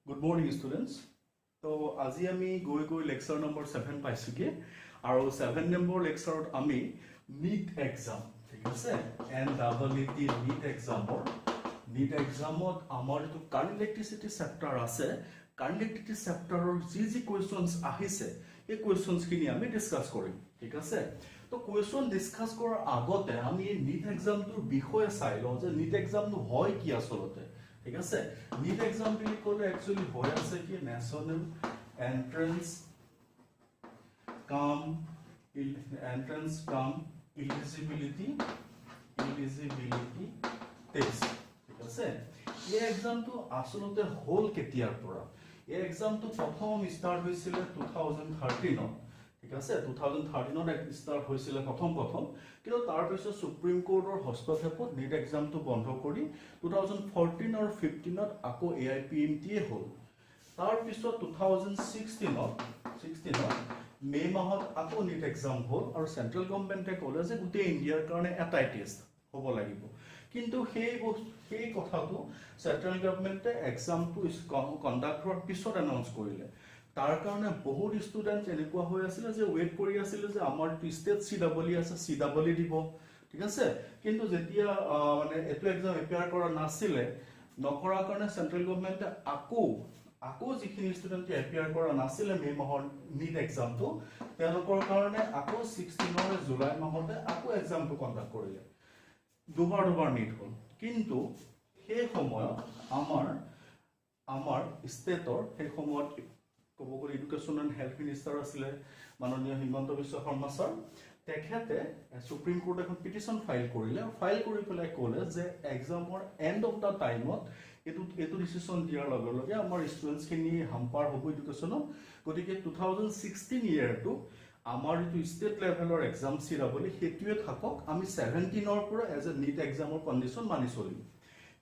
Good morning, students. So, আজি আমি গৈ lecture number 7 পাইছোগে আৰু 7 নম্বৰ lecture আমি NEET exam ঠিক আছে NEET NEET examত আমাৰ তো current electricity chapter আছে current electricity chapterৰ যি questions আহিছে এই questions খিনি আমি ডিসকাস কৰিম ঠিক আছে তো question ডিসকাস কৰাৰ আগতে আমি NEET exam টোৰ বিষয়ে চাই লওঁ যে NEET exam টো হয় কি আসলতে ঠিক আছে NEET exam বুলি ক'লে actually হয় আছে কি National Entrance Cum Eligibility Test ঠিক আছে এই exam টো আসলতে হল কেতিয়াৰ পৰা এই exam টো প্ৰথম স্টাৰ্ট হৈছিল 2013 ত ঠিক আছে 2013 ত স্টাৰ্ট হৈছিল প্ৰথম কিন্তু তাৰ পিছত সুপ্ৰিম কোৰ্টৰ হস্তক্ষেপত NEET exam টো বন্ধ কৰি 2014 আৰু 15 ত আকৌ AIPMT হ'ল তাৰ পিছত 2016 ত মে মাহত আকৌ NEET exam হ'ল আৰু সেন্ট্ৰেল গভৰ্ণমেণ্টে ক'লে যে গোটেই ইণ্ডিয়াৰ কাৰণে এটাই টেষ্ট হ'ব লাগিব কিন্তু সেই কথাটো সেন্ট্ৰেল গভৰ্ণমেণ্টে এক্সামটো কণ্ডাক্ট হোৱাৰ পিছত এনাউন্স কৰিলে তাৰ কাৰণে বহুত ষ্টুডেন্ট এনেকুৱা হৈ আছিল যে ওয়েট কৰি আছিল যে আমাৰ ষ্টেট CEE আছে CEE দিব ঠিক আছে কিন্তু যেতিয়া মানে এটো এক্সাম এপিয়াৰ কৰা নাছিলে নকৰাৰ কাৰণে সেন্ট্ৰেল গভৰ্ণমেণ্টে আকৌ যিখিনি ষ্টুডেন্টে এপিয়াৰ কৰা নাছিলে মে মাহৰ NEET এক্সামটো তেওঁলোকৰ কাৰণে আকৌ 16 জুলাই মাহতে আকৌ এক্সামটো কণ্ডাক্ট কৰিলে দুবাৰ NEET হ'ল কিন্তু সেই সময়ত আমাৰ ষ্টেটৰ সেই সময়ত ক'ব গ'লে এডুকেশ্যন এণ্ড হেল্থ মিনিষ্টাৰ আছিলে মাননীয় হিমন্ত বিশ্ব শৰ্মা ছাৰ তেখেতে সুপ্ৰিম কোৰ্ট এখন পিটিশন ফাইল কৰিলে ফাইল কৰি পেলাই ক'লে যে এক্সামৰ এণ্ড অফ দা টাইমত এটো ডিসিশন দিয়াৰ লগে লগে আমাৰ ষ্টুডেন্টস খিনি হাম্পাৰ হ'ব এডুকেশ্যনত গতিকে 2016 ইয়াৰটো আমাৰ এটো ষ্টেট লেভেলৰ এক্সাম CEE হেতুৱে থাকক আমি 17 ৰ পৰা এজ এ NEET এক্সামৰ কন্ডিশন মানি চলিম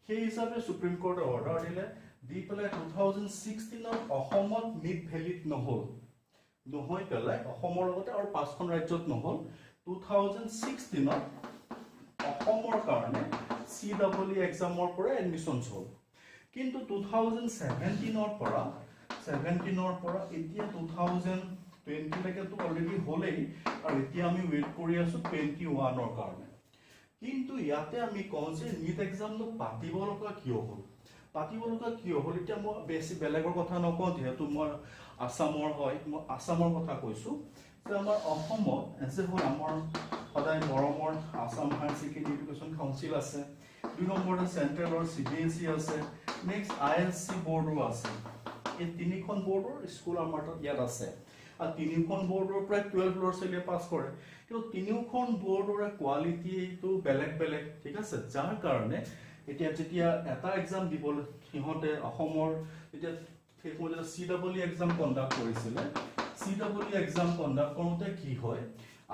সেই হিচাপে সুপ্ৰিম কোৰ্টে অৰ্ডাৰ দিলে দি পেলাই 2016 ত অসমত NEET ভ্যালিড নহয় পেলাই অসমৰ লগতে আৰু পাঁচখন ৰাজ্যত নহল 2016 ত অসমৰ কাৰণে CEE এক্সামৰ পৰা এডমিশনছ হ'ল কিন্তু 2017 ৰ পৰা এতিয়া 2020 লৈকে তো অলৰেডি হ'লেই আৰু এতিয়া আমি ওয়েট কৰি আছো 21 ৰ কাৰণে কিন্তু ইয়াতে আমি কওঁ যে NEET এক্সামটো পাতিব লগা কিয় হ'ল এতিয়া মই বেছি বেলেগৰ কথা নকওঁ যেহেতু মই আসামৰ হয় মই আসামৰ কথা কৈছো যে আমাৰ অসমত এজে হ'ল আমাৰ সদায় মৰমৰ Assam higher secondary education council আছে দুই নম্বৰতে চেন্ট্ৰেলৰ CBSE আছে নেক্সট ISC বৰ্ডো আছে এই তিনিখন বৰ্ডৰ স্কুল আমাৰ তাত ইয়াত আছে আৰু তিনিখন বৰ্ডৰ প্ৰায় 12 ল'ৰা ছোৱালীয়ে পাছ কৰে কিন্তু তিনিখন বৰ্ডৰ কোৱালিটিটো বেলেগ ঠিক আছে যাৰ কাৰণে এতিয়া এটা এক্সাম দিবলৈ সিহঁতে অসমৰ এতিয়া সেই সময়ত CEE এক্সাম কণ্ডাক্ট কৰিছিলে CEE এক্সাম কণ্ডাক্ট কৰোঁতে কি হয়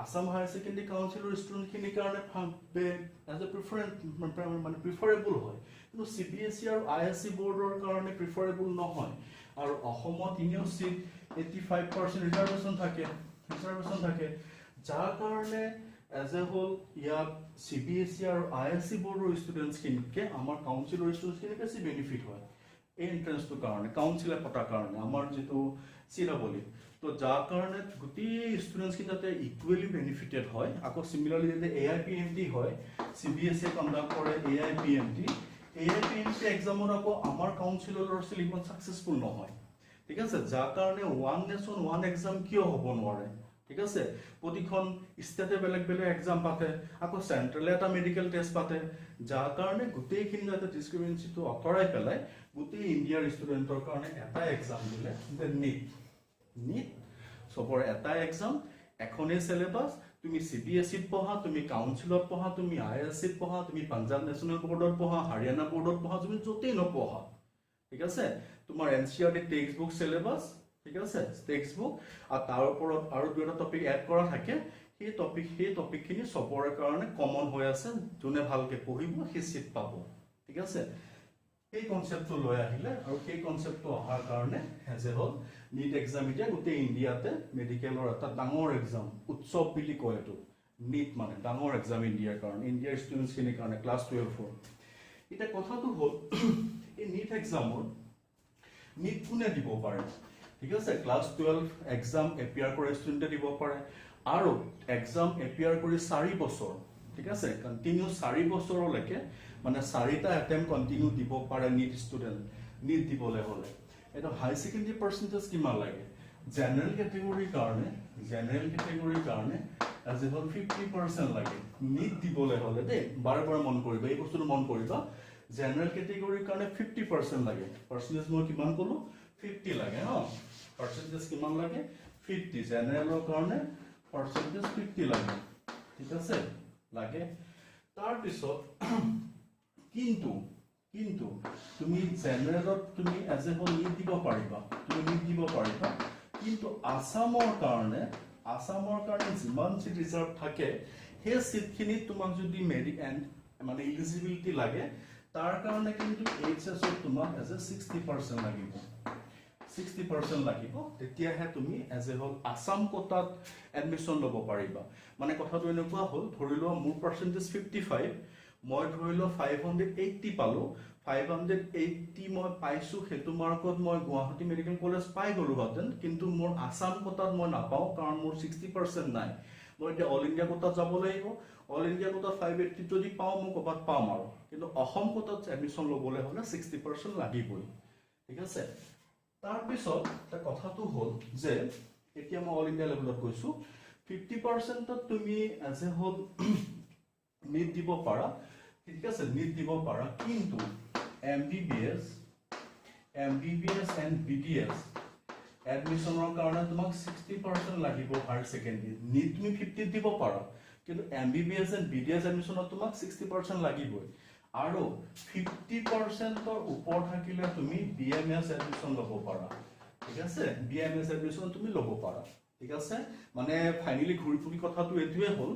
আসাম হায়াৰ ছেকেণ্ডাৰী কাউন্সিলৰ ষ্টুডেন্ট খিনিৰ কাৰণে এজ এ প্ৰিফাৰেবল হয় কিন্তু CBSE আৰু ISC বৰ্ডৰ কাৰণে প্ৰিফাৰেবল নহয় আৰু অসমত ইনিও সিট 85% ৰিজাৰ্ভেশন থাকে যাৰ কাৰণে এজ এ হোল ইয়াত CBSE আৰু ISC বৰ্ডৰ ষ্টুডেন্টস খিনিকে আমাৰ কাউন্সিলৰ ষ্টুডেন্টস খিনি বেছি বেনিফিট হয় এই এন্ট্ৰেন্সটোৰ কাৰণে কাউন্সিলে পতাৰ কাৰণে আমাৰ যেটো CEE তো যাৰ কাৰণে গুটি ষ্টুডেন্টস খিনি যাতে ইকুৱেলি বেনিফিটেড হয় আকৌ সিমিলাৰলি যদি AIPMT হয় CBSE কণ্ডাক্ট কৰে AIPMT এক্সামত আকৌ আমাৰ কাউন্সিলৰ সিলেবাস সাকসেসফুল নহয় ঠিক আছে যাৰ কাৰণে ওয়ান নেশন ওয়ান এক্সাম কিয় হ'ব নোৱাৰে ঠিক আছে প্ৰতিখন ষ্টেটে বেলেগ এক্সাম পাতে আকৌ সেন্ট্ৰেলে এটা মেডিকেল টেষ্ট পাতে যাৰ কাৰণে গোটেইখিনি যাতে ডিসক্ৰিমিনেন্সিটো অতৰাই পেলাই গোটেই ইণ্ডিয়াৰ ষ্টুডেন্টৰ কাৰণে এটা এক্সাম দিলে যে NEET সবৰ এটা এক্সাম এখনে সিলেবাস তুমি CBSE ত পঢ়া তুমি কাউন্সিলত পঢ়া তুমি ISC ত পঢ়া তুমি পাঞ্জাব নেশনেল বৰ্ডত পঢ়া হাৰিয়ানা বৰ্ডত পঢ়া তুমি যতেই নপঢ়া ঠিক আছে তোমাৰ NCERT টেক্সট বুক সিলেবাস ঠিক আছে টেক্সট বুক আৰু তাৰ ওপৰত আৰু দুটা টপিক এড কৰা থাকে সেই টপিক খিনি সবৰে কাৰণে কমন হৈ আছে যোনে ভালকে পঢ়িব সেই সিট পাব ঠিক আছে এই কনসেপ্টটো লৈ আহিলে আৰু সেই কনসেপ্টটো অহাৰ কাৰণে এজে হ'ল NEET এক্সাম এতিয়া গোটেই ইণ্ডিয়াতে মেডিকেলৰ এটা ডাঙৰ এক্সাম উৎসৱ বুলি কয় এটো NEET মানে ডাঙৰ এক্সাম ইণ্ডিয়াৰ কাৰণে ইণ্ডিয়াৰ ষ্টুডেন্টস খিনিৰ কাৰণে ক্লাছ 12 এটা কথাটো হ'ল এই NEET এক্সামৰ নিট কোনে দিব পাৰে ঠিক আছে ক্লাছ 12 এক্সাম এপিয়াৰ কৰে ষ্টুডেণ্টে দিব পাৰে আৰু এক্সাম এপিয়াৰ কৰি 4 বছৰ ঠিক আছে কন্টিনিউ 4 বছৰলৈকে মানে 4টা এটেম্প কন্টিনিউ দিব পাৰে নিট ষ্টুডেণ্ট নিট দিবলৈ হলে এটা হাই সেকেন্ডাৰী পাৰ্চেন্টেজ কিমান লাগে জেনাৰেল কেটেগৰীৰ কাৰণে as a whole 50% লাগে নিট দিবলৈ হলে দে বাৰে বাৰে মন কৰিবা এই বস্তুটো মন কৰিবা জেনাৰেল কেটেগৰীৰ কাৰণে 50% লাগে পাৰ্চেন্টেজ মই কিমান ক'লো 50 লাগে ন পাৰ্চেন্টেজ কিমান লাগে 50 জেনাৰেলৰ কাৰণে পাৰ্চেন্টেজ 50 লাগে ঠিক আছে লাগে তাৰ পিছত কিন্তু তুমি জেনাৰেলত তুমি as a whole নিট দিব পাৰিবা কিন্তু আসামৰ কাৰণে যিমান সিট ৰিজাৰ্ভ থাকে সেই সিটখিনি তোমাক যদি মেৰিট এণ্ড মানে এলিজিবিলিটি লাগে তাৰ কাৰণে কিন্তু এইচএছ তোমাক এজ এ 60% লাগিব 60% লাগিব তেতিয়াহে তুমি এজ এ হোল আসাম কোটাত এডমিশন ল'ব পাৰিবা মানে কথাটো এনেকুৱা হ'ল ধৰি লোৱা মোৰ পাৰ্চেন্টেজ 55 মই ধৰি লোৱা 580 পালো 580 মই পাইছো হেতু মাৰ্কত মই গুৱাহাটী মেডিকেল কলেজ পাই গলো হতেন কিন্তু মোৰ আসাম কোটাত মই নাপাও কাৰণ মোৰ 60% নাই মই এতিয়া অল ইণ্ডিয়া কোটাত যাব লাগিব অল ইণ্ডিয়া কোটাত 580 যদি পাও মই কবাত পাম আৰু কিন্তু অসম কোটাত এডমিশন ল'বলৈ হলে 60% লাগিবই ঠিক আছে তাৰ পিছত এটা কথাটো হ'ল যে এতিয়া মই অল ইণ্ডিয়া লেভেলত কৈছো 50% তুমি এজ এ হোল নিট দিব পাৰা ঠিক আছে নিট দিব পাৰা কিন্তু MBBS and BDS এডমিশনৰ কাৰণে তোমাক 60% লাগিব হায়াৰ সেকেন্ডাৰী নিট তুমি 50 দিব পাৰা কিন্তু MBBS and BDS এডমিশনত তোমাক 60% লাগিবই আৰু 50% ওপৰ থাকিলে তুমি BMS এডমিশন ল'ব পাৰা ঠিক আছে BMS এডমিশন তুমি ল'ব পাৰা ঠিক আছে মানে ফাইনালি ঘূৰি ফুৰি কথাটো এটোৱে হ'ল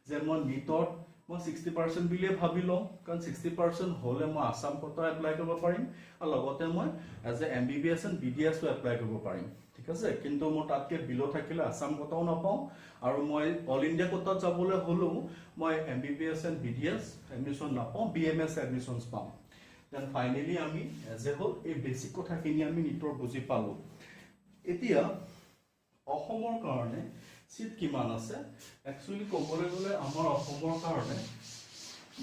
যে মই নিটত মই 60% বিলিয়ে ভাবি লওঁ কাৰণ 60% হলে মই আসাম কোটা এপ্লাই কৰিব পাৰিম আৰু লগতে মই as a MBBS and BDS ও এপ্লাই কৰিব পাৰিম ঠিক আছে কিন্তু মই তাতকে বিলো থাকিলে আসাম কোটাও নাপাওঁ আৰু মই অল ইণ্ডিয়া কোটাত যাবলৈ হলেও মই MBBS and BDS এডমিশন নাপাওঁ BMS এডমিশনস পাম দেন ফাইনালি আমি এজ এ হোল এই বেসিক কথাখিনি আমি নিটৰ বুজি পালো এতিয়া অসমৰ কাৰণে সিট কিমান আছে একচুয়ালি ক'বলৈ গ'লে আমাৰ অসমৰ কাৰণে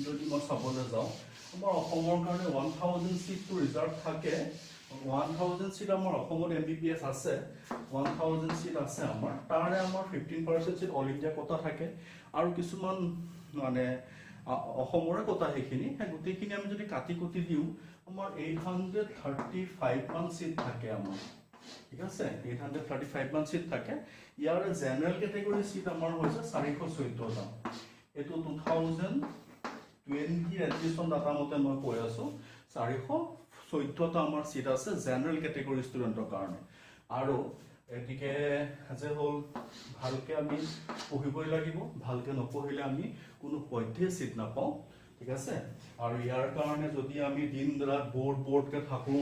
যদি মই চাবলৈ যাওঁ আমাৰ অসমৰ কাৰণে 1000 সিট টু ৰিজাৰ্ভ থাকে 1000 সিট আমাৰ অসমত MBBS আছে 1000 সিট আছে আমাৰ তাৰে আমাৰ 15% সিট অল ইণ্ডিয়া কোটা থাকে আৰু কিছুমান মানে অসমৰে কোটা হেখিনি গোটেইখিনি আমি যদি কাটি কুটি দিও আমাৰ 835 মান সিট থাকে আমাৰ ঠিক আছে 835 মান সিট থাকে ইয়াৰ জেনাৰেল কেটেগৰী সিট আমাৰ হৈছে 414 টা এটো 2020 এডমিশন ডাটা মতে মই কৈ আছো 414 টা আমাৰ সিট আছে জেনাৰেল কেটেগৰী ষ্টুডেন্টৰ কাৰণে আৰু এটিকে যে হল ভালকে আমি পঢ়িবই লাগিব ভালকে নপঢ়িলে আমি কোনো পথে সিট নাপাও ঠিক আছে আৰু ইয়াৰ কাৰণে যদি আমি দিন ৰাত বোৰ্ডকে থাকো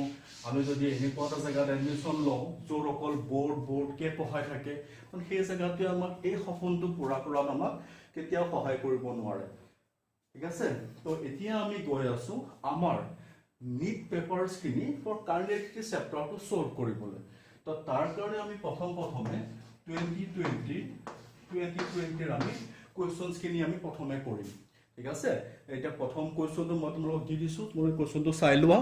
আমি যদি এনেকুৱা এটা জায়গাত এডমিশন লওঁ য'ৰ অকল বোৰ্ডকে পঢ়াই থাকে মানে সেই জায়গাতে আমাক এই সপোনটো পুৰা কৰাত আমাক কেতিয়াও সহায় কৰিব নোৱাৰে ঠিক আছে তো এতিয়া আমি গৈ আছো আমাৰ নিট পেপাৰছ খিনি ফৰ কাৰেক্টলি চেপ্টাৰটো সলভ কৰিবলৈ তো তাৰ কাৰণে আমি প্ৰথমে 2020 আমি কোৱেশ্চনছ খিনি আমি প্ৰথমে কৰিম ঠিক আছে এটা প্ৰথম কোৱেশ্চনটো মই তোমালোকক দি দিছো মই কোৱেশ্চনটো চাই লোৱা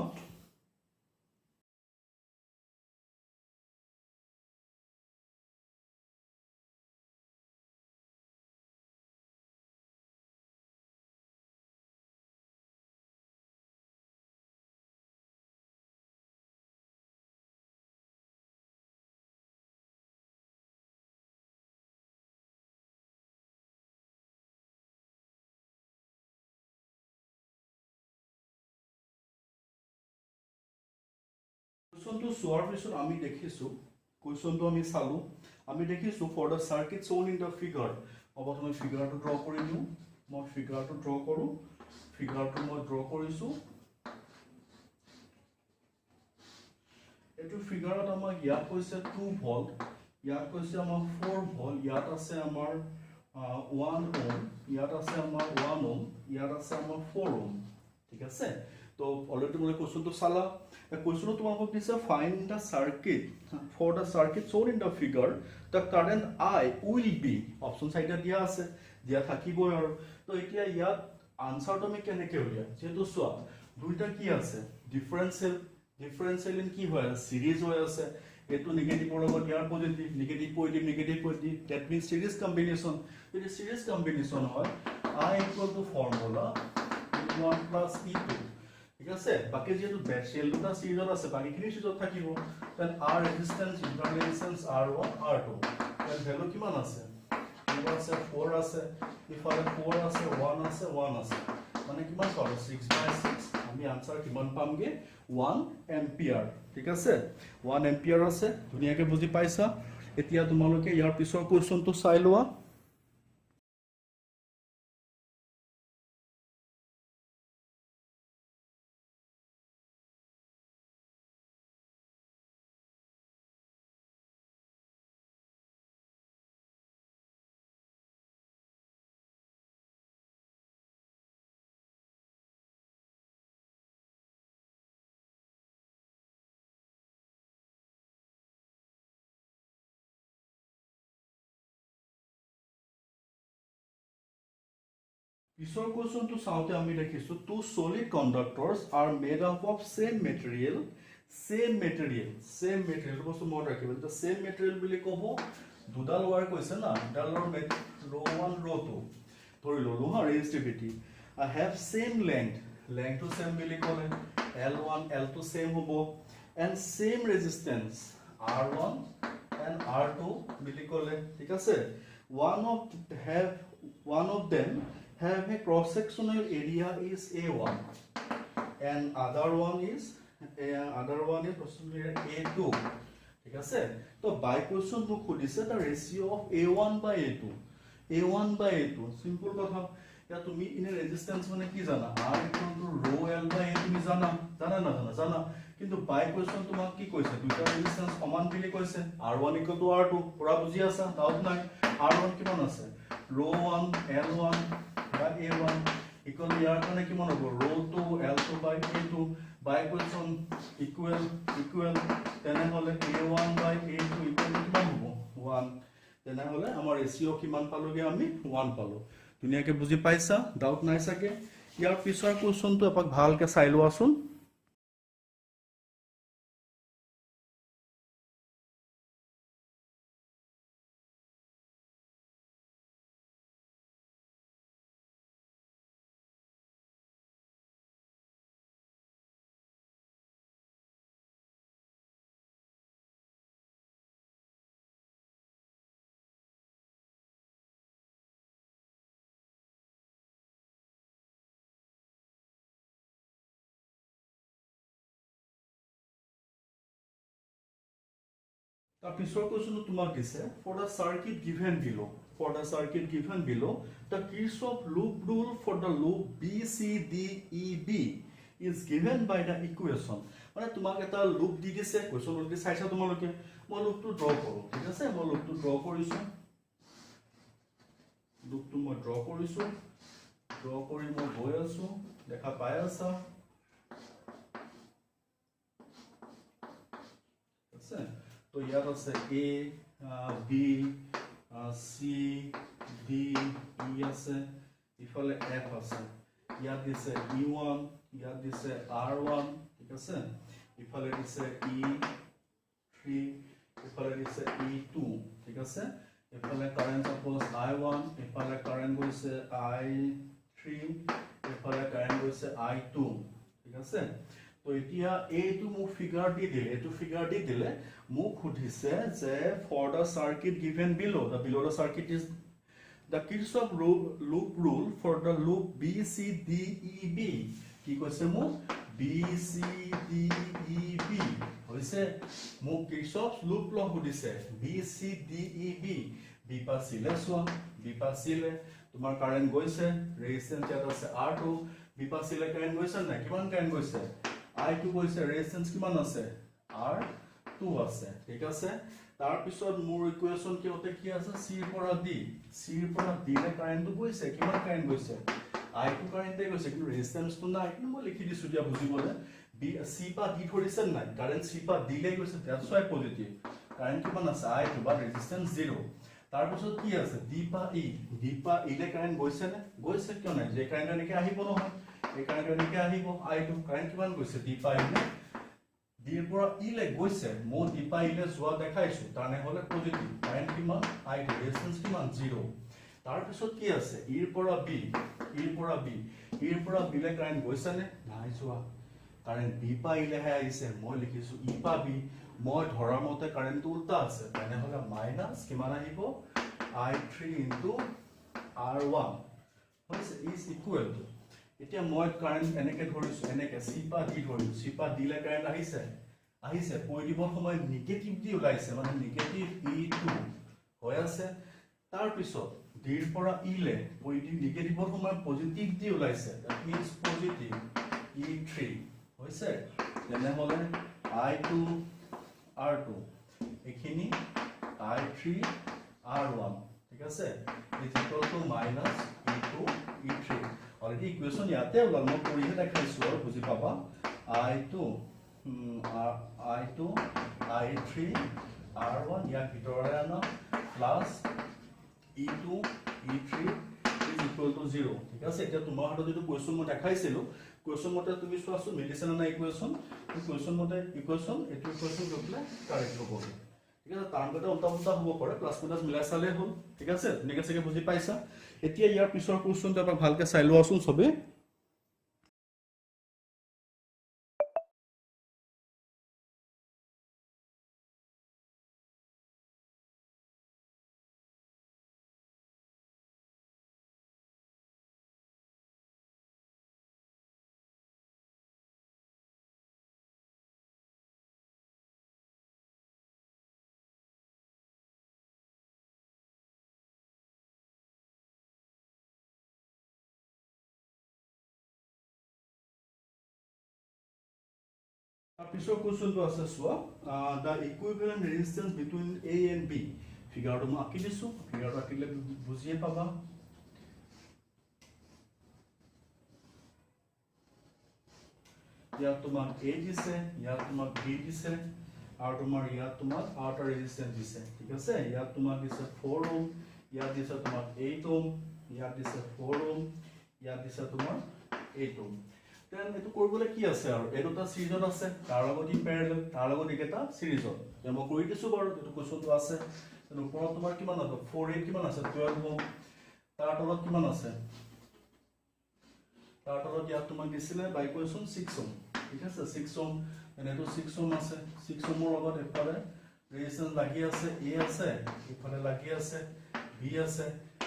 কোৱেশ্চনটো সোৱাৰ পিছত আমি দেখিছো কোৱেশ্চনটো আমি চালো আমি দেখিছো for the circuit shown in the figure প্ৰথমে ফিগাৰটো ড্ৰ কৰি দিও মই ফিগাৰটো ড্ৰ কৰো ফিগাৰটো মই ড্ৰ কৰিছো এটো ফিগাৰত আমাক ইয়াত কৈছে 2 ভোল্ট ইয়াত কৈছে আমাৰ 4 ভোল্ট ইয়াত আছে আমাৰ 1 ওহম ইয়াত আছে আমাৰ 1 ওহম ইয়াত আছে আমাৰ 4 ওহম ঠিক আছে তো অলৰেডি মই কোৱেশ্চনটো চালা question তোমালোকক দিছে find the circuit for the circuit shown in the figure the current I will be option চাইটা দিয়া আছে দিয়া থাকিবই আৰু তো এতিয়া ইয়াত আনসাৰ তুমি কেনেকৈ উলিয়া যেটো চোৱা দুইটা কি আছে ডিফাৰেন্সিয়েল ইন কি হয় সিৰিজ হৈ আছে এটো নেগেটিভৰ লগত ইয়াৰ positive negative that means series combination যদি series combination হয় I equal to formula E1 plus E2 ঠিক আছে বাকি যেটো ব্যাটেল দুটা সিরিজত আছে বাকিখিনি সিরিজত থাকিব then R resistance internal resistance R1 R2 then value কিমান আছে এবাৰ আছে 4 আছে ইফালে 4 আছে 1 আছে 1 আছে মানে কিমান পাব 6/6 আমি আনসাৰ কিমান পামগে 1 এম্পিয়াৰ ঠিক আছে 1 এম্পিয়াৰ আছে ধুনিয়াকে বুজি পাইছা এতিয়া তোমালোকে ইয়াৰ পিছৰ কোৱেশ্চনটো চাই লোৱা পিছৰ কোৱেশ্চনটো চাওঁতে আমি দেখিছো two solid conductors are made up of same material বস্তু মনত ৰাখিব তো same material বুলি ক'ব দুডাল ওৱাৰ কৈছে না দুডালৰ rho 1 rho 2 ধৰি ললো হা resistivity I have same length to same বুলি ক'লে L1 L2 same হ'ব and same resistance R1 and R2 বুলি ক'লে ঠিক আছে one of them have a cross-sectional area is A1 and other one is A2 ঠিক আছে তো by question book খুদিছে the ratio of A1 by A2 simple কথা या তুমি ইনে রেজিস্ট্যান্স মানে কি জানা R equal to rho L by A তুমি জানা কিন্তু by question তোমাক কি কৈছে দুটা রেজিস্ট্যান্স সমান বুলি কৈছে R1 equal to R2 পুরা বুজি আছা ডাউট নাই R1 কিমান আছে rho 1 L1 by A1 equal to ইয়াৰ কাৰণে কিমান হ'ব rho 2 L2 by A2 by question equal তেনে হলে A1 by A2 equal to কিমান হ'ব 1 তেনে হলে আমাৰ ৰেশিও কিমান পালোগে আমি 1 পালো দুনিয়াকে বুজি পাইছা ডাউট নাই সাকে ইয়াৰ পিছৰ কোৱেশ্চনটো এপাক ভালকে চাই লোৱাচোন The pisor question তোমাক দিছে for the circuit given below the Kirchhoff loop rule for the loop BCDEB is given by the equation মানে তোমাক এটা লুপ দি দিছে কোৱেশ্চন অলৰেডি চাইছা তোমালোকে মই লুপটো ড্ৰ কৰো ঠিক আছে মই লুপটো ড্ৰ কৰিছো ড্ৰ কৰি মই গৈ আছো দেখা পাই আছা আছে तो याद আছে A B C D E আছে ইফালে F আছে ইয়াত দিছে E1 ইয়াত দিছে R1 ঠিক আছে ইফালে দিছে E3 ইফালে দিছে E2 ঠিক আছে ইফালে কারেন্ট সাপোজ I1 ইফালে কারেন্ট গৈছে I3 ইফালে কারেন্ট গৈছে I2 ঠিক আছে তো এতিয়া এইটো মোক ফিগাৰ দি দিলে মোক খুদিছে যে for the circuit given below the circuit is the Kirchhoff loop rule for the loop BCDEB কি কৈছে মোক BCDEB হৈছে মোক Kirchhoff loop law খুদিছে BCDEB বিপাছিলে তোমাৰ কাৰেন্ট গৈছে ৰেজিস্ট্যান্স ইয়াত আছে R2 বিপাছিলে কাৰেন্ট গৈছে না কিমান কাৰেন্ট গৈছে I2 কৈছে ৰেজিস্ট্যান্স কিমান আছে R2 আছে ঠিক আছে তাৰ পিছত মোৰ ইকুৱেশন কি হতে কি আছে C পৰা D লে কাৰেন্টটো গৈছে কিমান কাৰেন্ট গৈছে I2 কাৰেন্টে গৈছে কিন্তু ৰেজিস্ট্যান্সটো নাই কিন্তু মই লিখি দিছো দিয়া বুজিবলে বি সি পা দি ধৰিছে নাই কাৰেণ্ট সি পা দিলে গৈছে দ্যাটস ওয়াই পজিটিভ কাৰেণ্ট কিমান আছে আই টু বা ৰেজিস্ট্যান্স 0 তাৰ পিছত কি আছে ডি পা ই লে কাৰেণ্ট গৈছে নে গৈছে কিয় নাই যে কাৰেণ্ট এনেকে আহিব নহয় এই কাৰেণ্ট এনেকে আহিব আই টু কাৰেণ্ট কিমান গৈছে ডি পা ই লে ডিৰ পৰা ই লে গৈছে মই ডি পা ই লে যোৱা দেখাইছো তাৰনে হলে পজিটিভ কাৰেণ্ট কিমান আই টু ৰেজিস্ট্যান্স কিমান 0 তাৰ পিছত কি আছে ইৰ পৰা বি লে কাৰেণ্ট গৈছে নে নাই যোৱা কাৰেণ্ট বি পা ই লেহে আহিছে মই লিখিছো ই পা বি মই ধৰাৰ মতে কাৰেণ্টটো উল্টা আছে তেনে হলে মাইনাস কিমান আহিব I3 into R1 হৈছে is equal to এতিয়া মই কাৰেণ্ট এনেকে ধৰিছো এনেকে সি পা দি ধৰিছো সি পা দিলে কাৰেণ্ট আহিছে পজিটিভৰ সময় নিগেটিভ দি ওলাইছে মানে নিগেটিভ E2 হৈ আছে তাৰ পিছত ডিৰ পৰা ই লে পজিটিভ নিগেটিভৰ সময় পজিটিভ দি ওলাইছে দ্যাট মিন্স পজিটিভ E3 হৈছে তেনে হলে I2 R2 এখিনি I3 R1 ঠিক আছে is equal to minus E2 E3 already equation ইয়াতে ওলাল মই কৰিহে দেখাইছো আৰু বুজি পাবা I2 I3 R1 ইয়াক ভিতৰলৈ আনা plus E2 E3 is equal to 0 ঠিক আছে এতিয়া তোমাৰ হাতত যেটো কোৱেশ্যন মই দেখাইছিলো কোৱেশ্যন মতে তুমি চোৱাছো মেডিসিন না ইকুৱেশ্যন কোৱেশ্যন মতে ইকুৱেশ্যন এটো ইকুৱেশ্যন গপলে কাৰেক্ট হ'ব ঠিক আছে টাৰ্মটা উল্টা হ'ব পাৰে প্লাস মাইনাস মিলাই চালে হ'ল ঠিক আছে ধুনীয়াকৈ বুজি পাইছা এতিয়া ইয়াৰ পিছৰ কোৱেশ্যনটো এবাৰ ভালকৈ চাই লোৱাচোন সবে পিছৰ কোৱেশ্যনটো আছে চোৱা the equivalent resistance between A and B ফিগাৰটো মই আঁকি দিছো ফিগাৰটো আঁকিলে বুজিয়ে পাবা ইয়াত তোমাক A দিছে ইয়াত তোমাক B দিছে আৰু তোমাৰ ইয়াত তোমাক আউটাৰ ৰেজিস্ট্যান্স দিছে ঠিক আছে ইয়াত তোমাক দিছে 4 ওহম ইয়াত দিছে তোমাক 8 ওহম ইয়াত দিছে 4 ওহম ইয়াত দিছে তোমাৰ 8 ওহম দেন এটো কৰিবলৈ কি আছে আৰু এটা সিৰিজত আছে তাৰ লগত ই প্যাৰালেল তাৰ লগত এটা সিৰিজত মই কৰি দিছো বাৰু এটো কোৱেশ্যনটো আছে তেন ওপৰত তোমাৰ কিমান আছে 4 কিমান আছে 12 ওহম তাৰ তলত কিমান আছে তাৰ তলত ইয়াত তোমাক দিছিলে বাই কোৱেশ্যন 6 ওহম ঠিক আছে 6 ওহম এনে তো 6 ওহম আছে 6 ওহমৰ লগত এফালে ৰেজিস্ট্যান্স লাগি আছে A আছে এফালে লাগি আছে B আছে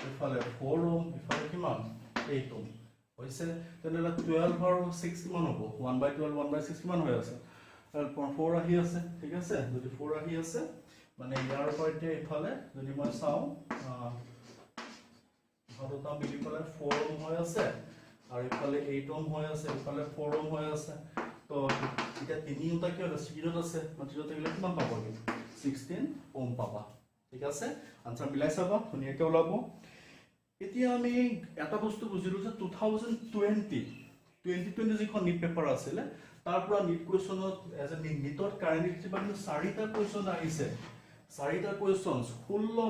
এফালে 4 ওহম এফালে কিমান 8 ওহম হৈছে তেনলে 12 আৰু 6 কিমান হ'ব 1/12 1/6 কিমান হৈ আছে 4 আহি আছে ঠিক আছে যদি 4 আহি আছে মানে ইয়াৰ পইণ্টে ইফালে যদি মই চাও হৰতা মিলি পেলাই 4 ওহম হৈ আছে আৰু ইফালে 8 ওহম হৈ আছে ইফালে 4 ওহম হৈ আছে তো এটা তিনিটা কি আছে সিৰিজত আছে মানে থাকিলে কিমান পাবগে 16 ওহম পাবা ঠিক আছে আনসাৰ মিলাই চাবা ধুনীয়াকৈ ওলাব এতিয়া আমি এটা বস্তু বুজিলো যে 2020 যিখন নিট পেপাৰ আছিল তাৰ পৰা নিট কোৱেশ্যনত এজ এ নিটত কাৰেণ্ট ইলেক্ট্ৰিচিটি কিন্তু 4টা কোৱেশ্যন আহিছে 4টা কোৱেশ্যন 16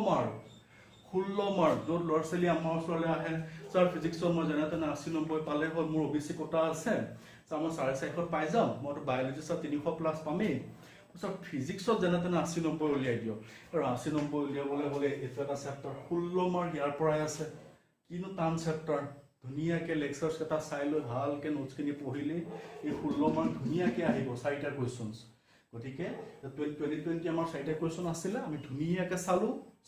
মাৰ্ক য'ত ল'ৰা-ছোৱালী আমাৰ ওচৰলৈ আহে স্যাৰ ফিজিক্সৰ মই জানা তেনে 80 90 পালে হ'ল মোৰ ওবিসি কোটা আছে স্যাৰ মই 450 পাই যাম মইতো বায়োলজি স্যাৰ 300 প্লাস পামেই স্যাৰ ফিজিক্সত জানা তেনে 80 90 উলিয়াই দিও আৰু 80 90 উলিয়াবলৈ হলে এটা চেপ্টাৰ 16 মাৰ্ক ইয়াৰ পৰাই আছে কিনো টান চেপ্টাৰ ধুনীয়াকৈ লেকচাৰ্ছ এটা চাই লৈ ভালকৈ নোটছখিনি পঢ়িলে এই 16 মাৰ্ক ধুনীয়াকৈ আহিব 4টা কোৱেশ্যনছ গতিকে 2020 আমাৰ 4টা কোৱেশ্যন আছিলে আমি ধুনীয়াকৈ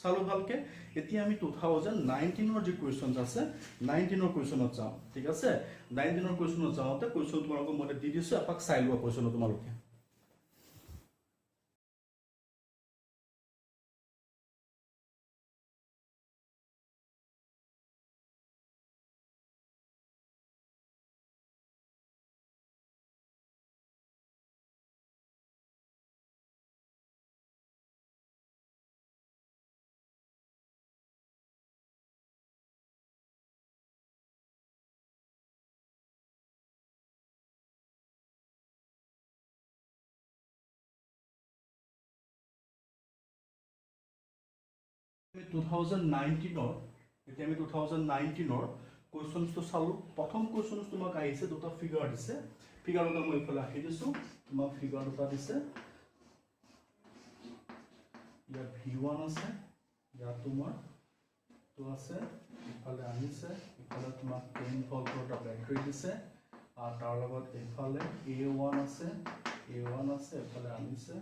চালো ভালকৈ এতিয়া আমি 2019 যি কোৱেশ্যনছ আছে 19 কোৱেশ্যনত যাওঁ ঠিক আছে 19 কোৱেশ্যনত যাওঁতে কোৱেশ্যন তোমালোকক মই দি দিছো এপাক চাই লোৱা কোৱেশ্যন তোমালোকে 2019 এতিয়া আমি 2019 কোৱেশ্চনটো চালো প্ৰথম কোৱেশ্চন তোমাক আহিছে দুটা ফিগাৰ দিছে ফিগাৰ দুটা মই ইফালে আঁকি দিছো তোমাক ফিগাৰ দুটা দিছে ইয়াত v1 আছে ইয়াত তোমাৰ তো আছে ইফালে আনিছে ইফালে তোমাক 10 ভোল্টৰ এটা বেটাৰী দিছে আৰু তাৰ লগত ইফালে a1 আছে ইফালে আনিছে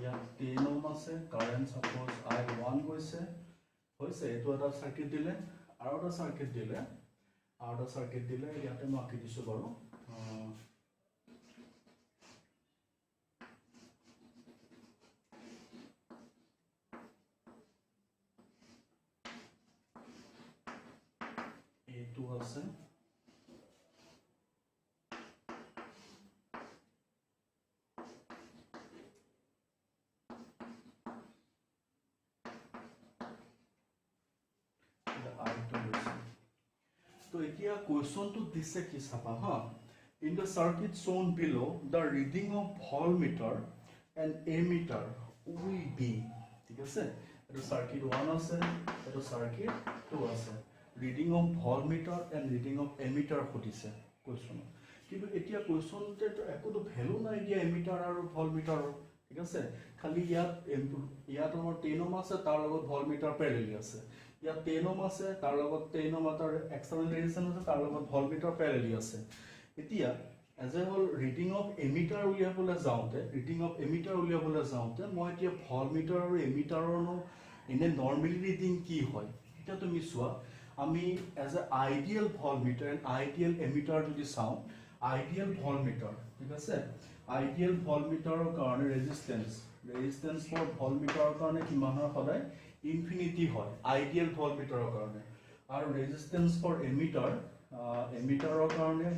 ইয়াত 10 ওহম আছে কাৰেন্ট সাপোজ i1 গৈছে হৈছে এটো এটা সাৰ্কিট দিলে আৰু এটা সাৰ্কিট দিলে ইয়াতে মই আঁকি দিছো বাৰু এটো আছে So here question to this ki sapa ha in the circuit shown below the reading of voltmeter and ammeter will be ঠিক আছে এটা circuit 1 আছে এটা circuit 2 আছে reading of voltmeter and reading of ammeter খুদিছে question কিন্তু এতিয়া question তে একোটো value নাই দিয়া ammeter আৰু voltmeter ঠিক আছে খালি ইয়াত আমাৰ 10 ওহম আছে তাৰ লগত voltmeter parallel আছে ইয়াত 10 ওহম আছে তাৰ লগত 10 ওহম তাৰ এক্সটাৰ্নাল ৰেজিস্ট্যান্স আছে তাৰ লগত ভোল্টমিটাৰ প্যাৰেলালি আছে এতিয়া as a whole reading of ammeter উলিয়াবলৈ যাওঁতে মই এতিয়া ভোল্টমিটাৰ আৰু এমিটাৰৰ এনে নৰমালি ৰিডিং কি হয় এটা তুমি চোৱা আমি as a ideal voltmeter and ideal ammeter যদি চাওঁ আইডিয়াল ভোল্টমিটাৰ ঠিক আছে আইডিয়াল ভোল্টমিটাৰৰ কাৰণে ৰেজিস্ট্যান্স ফৰ ভোল্টমিটাৰৰ কাৰণে কিমান হয় সদায় ইনফিনিটি হয় আইডিয়াল ভোল্টমিটাৰৰ কাৰণে আৰু ৰেজিস্ট্যান্স ফৰ এমিটাৰৰ কাৰণে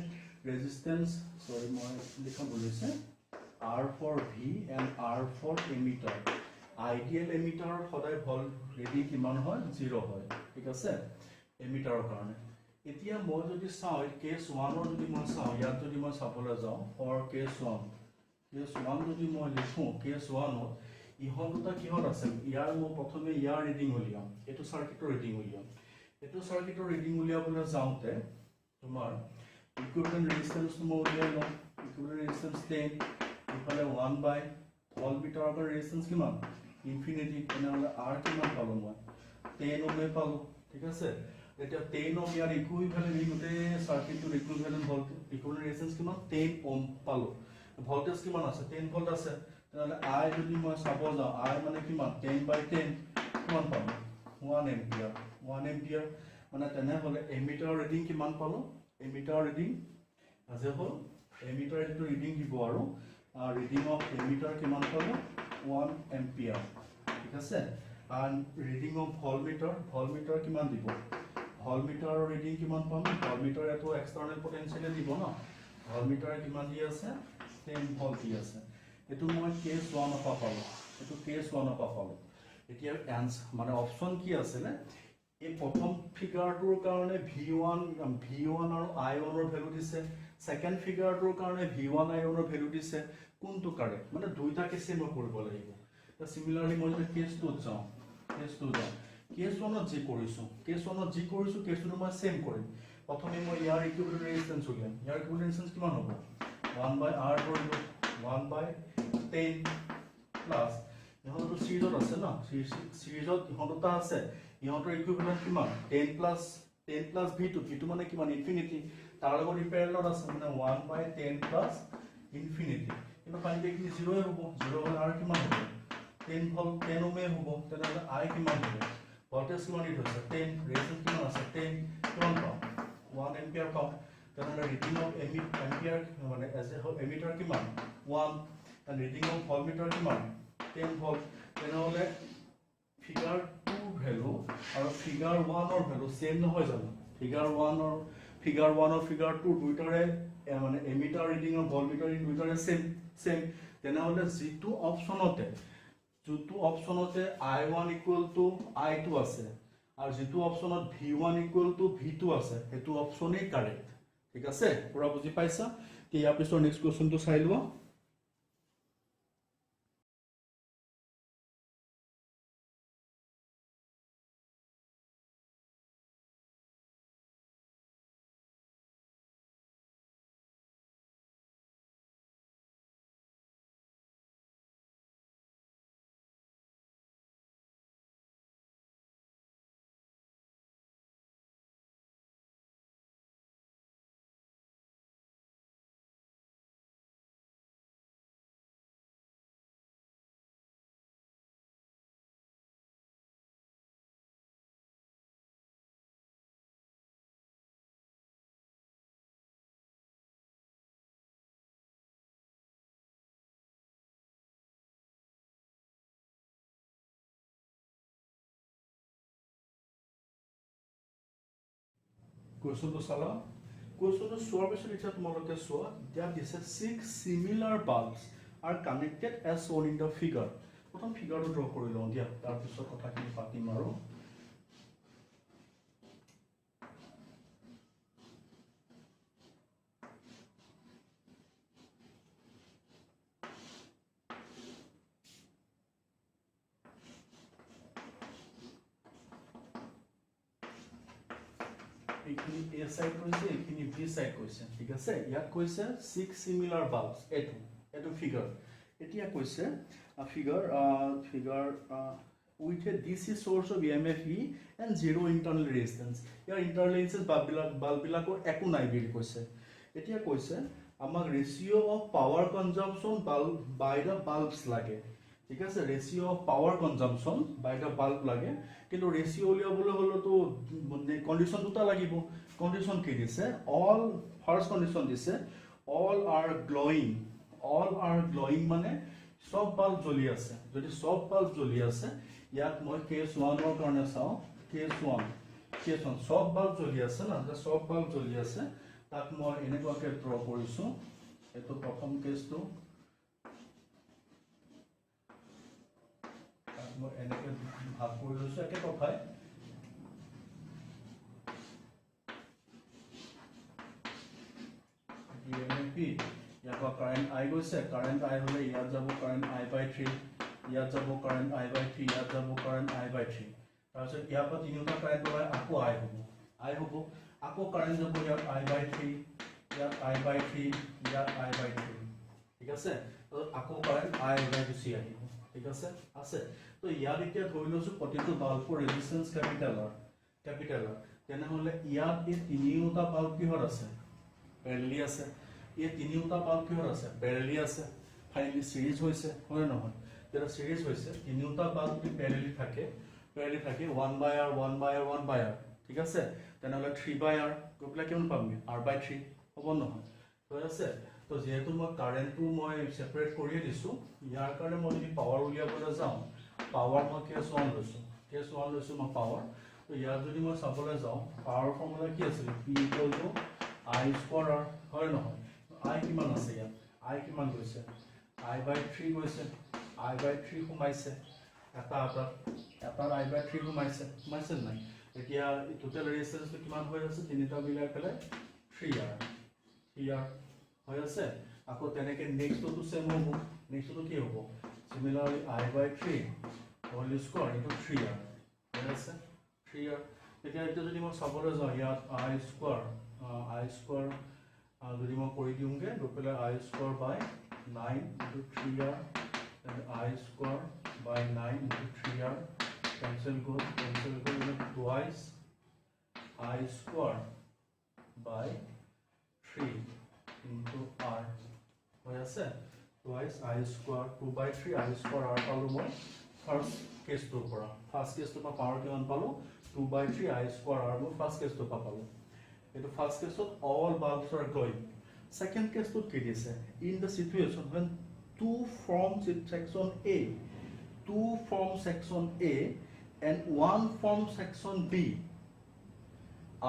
ৰেজিস্ট্যান্স সৰি মই লিখা ভুলিছে R for V and R for emitter ideal এমিটাৰৰ সদায় ভোল্ট ৰিডিং কিমান হয় 0 হয় ঠিক আছে এমিটাৰৰ কাৰণে এতিয়া মই যদি চাওঁ কেস 1 ৰ যদি মই চাওঁ ইয়াত যদি মই চাবলৈ যাওঁ ফৰ কেস 1 যদি মই লিখো কেস 1 ত ইহত দুটা কিহত আছে ইয়াৰ মই প্ৰথমে ইয়াৰ ৰিডিং উলিয়াম এটো সাৰ্কিটৰ ৰিডিং উলিয়াবলৈ যাওঁতে তোমাৰ ইকুইভ্যালেন্ট ৰেজিস্ট্যান্স মই উলিয়াই লম ইকুইভ্যালেন্ট ৰেজিস্ট্যান্স 10 ইফালে 1 বাই ভোল্টমিটাৰৰ ৰেজিস্ট্যান্স কিমান ইনফিনিটি এনেহলে r কিমান পালো মই 10 ওহম পালো ঠিক আছে এতিয়া 10 ওহম ইয়াৰ ইকুইভ্যালেন্ট ইকুতে সাৰ্কিটৰ ইকুইভ্যালেন্ট ৰেজিস্ট্যান্স কিমান 10 ওহম পালো ভোল্টেজ কিমান আছে 10 ভোল্ট আছে তাহলে I যদি মই চাব যাওঁ I মানে কিমান 10 বাই 10 কিমান পাবো 1 এম্পিয়াৰ মানে তেনে হলে এমিটাৰ ৰিডিং কিমান পালো এমিটাৰ ৰিডিং আছে হল এমিটাৰ এটো ৰিডিং দিব আৰু ৰিডিং অফ এমিটাৰ কিমান পালো 1 এম্পিয়াৰ ঠিক আছে আৰু ৰিডিং অফ ভোল্টমিটাৰ কিমান দিব ভোল্টমিটাৰৰ ৰিডিং কিমান পাম ভোল্টমিটাৰ এটো এক্সটাৰ্নাল পটেনশিয়েল দিব ন ভোল্টমিটাৰ কিমান দি আছে 10 ভোল্ট দি আছে এটো মই কেস 1 অফ পালো এতিয়া আনসার মানে অপশন কি আছে এই প্ৰথম ফিগাৰটোৰ কাৰণে v1 আৰু i1 ৰ ভ্যালু দিছে সেকেন্ড ফিগাৰটোৰ কাৰণে v1 i1 ৰ ভ্যালু দিছে কোনটো কাৰেক্ট মানে দুইটা কেসে মই কৰিব লাগিব তা সিমিলাৰলি মই কেস 2 যাওঁ কেস 1ত যি কৰিছো কেস 2টো মই সেম কৰিম প্ৰথমে মই ইয়াৰ ইকুইভ্যালেন্ট ৰেজিস্ট্যান্স উলিয়াম ইয়াৰ ইকুইভ্যালেন্ট ৰেজিস্ট্যান্স কিমান হ'ব 1 বাই r কৰিলো 1 বাই 10 প্লাস ইহতো সিৰিজত আছে না সিৰিজত ইহতটা আছে ইহতৰ ইকুইভ্যালেন্ট কিমান 10 প্লাস v2 মানে কিমান ইনফিনিটি তাৰ লগত প্যাৰেলল আছে মানে 1 বাই 10 প্লাস ইনফিনিটি কিন্তু ফাইনালি কি 0 হ'ব 0 হলে r কিমান হ'ব 10 ভোল্ট 10 ওহম হ'ব তেনে I কিমান হ'ব ভোল্টেজ কিমান দি হৈছে 10 ৰেজিস্ট্যান্স কিমান আছে 10 কিমান পাম 1 এম্পিয়াৰ পাম তেনে ৰিডিং অফ এম্পিয়াৰ মানে এজ এ হোল এমিটাৰ কিমান 1 and reading of voltmeter কিমান 10 ভোল্ট তেনেহলে ফিগাৰ 2 ভ্যালু আৰু ফিগাৰ 1 ৰ ভ্যালু সেম নহয় জানো ফিগাৰ 1 আৰু ফিগাৰ 2 দুইটাৰে মানে এমিটাৰ ৰিডিং আৰু ভোল্টমিটাৰ ৰিডিং দুইটাৰে সেম তেনেহলে যেটো অপচনতে i1 i2 আছে আৰু যেটো অপচনত v1 v2 আছে হেতু অপচনেই কাৰেক্ট ঠিক আছে পুৰা বুজি পাইছা কি ইয়াৰ পিছৰ নেক্সট কোৱেশ্চনটো চাই লোৱা কুৱেশ্যনটো চালা কুৱেশ্যনটো চোৱাৰ পিছত এতিয়া তোমালোকে চোৱা ইয়াত দিছে 6 similar bulbs are connected as shown in the figure প্ৰথম ফিগাৰটো ড্ৰ কৰি লওঁ দিয়া তাৰপিছত কথাখিনি পাতিম আৰু এইখিনি A side কৈছে এইখিনি B side কৈছে ঠিক আছে ইয়াত কৈছে 6 similar bulbs এটো ফিগাৰ এতিয়া কৈছে figure with a DC source of EMF E and zero internal resistance year internal resistance bulb বিলাকৰ একো নাই বুলি কৈছে এতিয়া কৈছে আমাক ratio of power consumption by the bulbs লাগে ঠিক আছে ratio of power consumption by the bulb লাগে কিন্তু ratio উলিয়াবলৈ হলো তো কন্ডিশন দুটা লাগিব কন্ডিশন কি দিছে all first condition দিছে all are glowing মানে সব বাল্ব জ্বলি আছে যদি সব বাল্ব জ্বলি আছে ইয়াত মই কেস 1 ৰ কাৰণে চাও কেস 1 সব বাল্ব জ্বলি আছে না যে সব বাল্ব জ্বলি আছে তাক মই এনেকুৱাকে ড্ৰ কৰিছো এটো প্ৰথম কেসটো মই এনেকে ভাগ কৰি লৈছো একে কথাই EMF ইয়াৰ কারেন্ট I গৈছে কারেন্ট I হলে ইয়াত যাব কারেন্ট I/3 ইয়াত যাব কারেন্ট I/3 ইয়াত যাব কারেন্ট I/3 তাৰপিছত ইয়াৰ পৰা তিনিটা কারেন্ট ওলাই আকৌ I হ'ব আকৌ কারেন্ট যাব ইয়াত I/3 ইয়াত I/3 ইয়াত I/3 ঠিক আছে তো আকৌ কারেন্ট I ওলাই গুচি আহিব ঠিক আছে তো ইয়াত এতিয়া ধৰি লৈছো প্ৰতিটো বাল্বৰ ৰেজিস্ট্যান্স ক্যাপিটাল তেনেহলে ইয়াত এই তিনিটা বাল্ব কিহৰ আছে প্যাৰেলালি আছে এই তিনিটা বাল্ব কিহৰ আছে প্যাৰেলালি আছে ফাইনালি সিৰিজ হৈছে হয় নহয় যেটা সিৰিজ হৈছে তিনিটা বাল্ব যদি প্যাৰেলালি থাকে 1/r ঠিক আছে তেনেহলে 3/r গপলা কিমান পামগে r/3 হ'ব নহয় হৈ আছে তো যেহেতু মই কারেন্টটো মই সেপাৰেট কৰি দিছো ইয়াৰ কাৰণে মই যদি পাৱাৰ উলিয়াবলৈ যাওঁ পাৱাৰ মই কেস 1 লৈছো মই পাৱাৰ তো ইয়াৰ যদি মই চাবলৈ যাওঁ পাৱাৰ ফৰ্মুলা কি আছিল P = I² হয় নহয় I কিমান আছে ইয়াত I কিমান গৈছে I/3 গৈছে I/3 সোমাইছে এটা I/3 সোমাইছে নাই এতিয়া টোটাল ৰেজিস্ট্যান্সটো কিমান হৈ আছে তিনিটা মিলাই পেলাই 3R হৈ আছে আকৌ তেনেকে নেক্সটটো সেম হ'ব নেক্সটটো কি হ'ব সিমিলাৰলি I/3 whole square into 3R হৈ আছে 3R এতিয়া যদি মই চাবলৈ যাওঁ ইয়াত I² যদি মই কৰি দিওঁগে গপলা I² by 9 into 3R and I² by 9 into 3R cancel go twice I² by 3 into R হৈ আছে twice I² 2/3 I² R পালো মই ফার্স্ট কেসটোৰ পৰা ফাৰ্স্ট কেসটোৰ পৰা পাৱাৰ কিমান পালো 2/3 I² R মই ফাৰ্স্ট কেসটোৰ পৰা পালো এটো first কেসত all bulbs are glowing second case to কি দিছে in the situation when two from section A and one from section B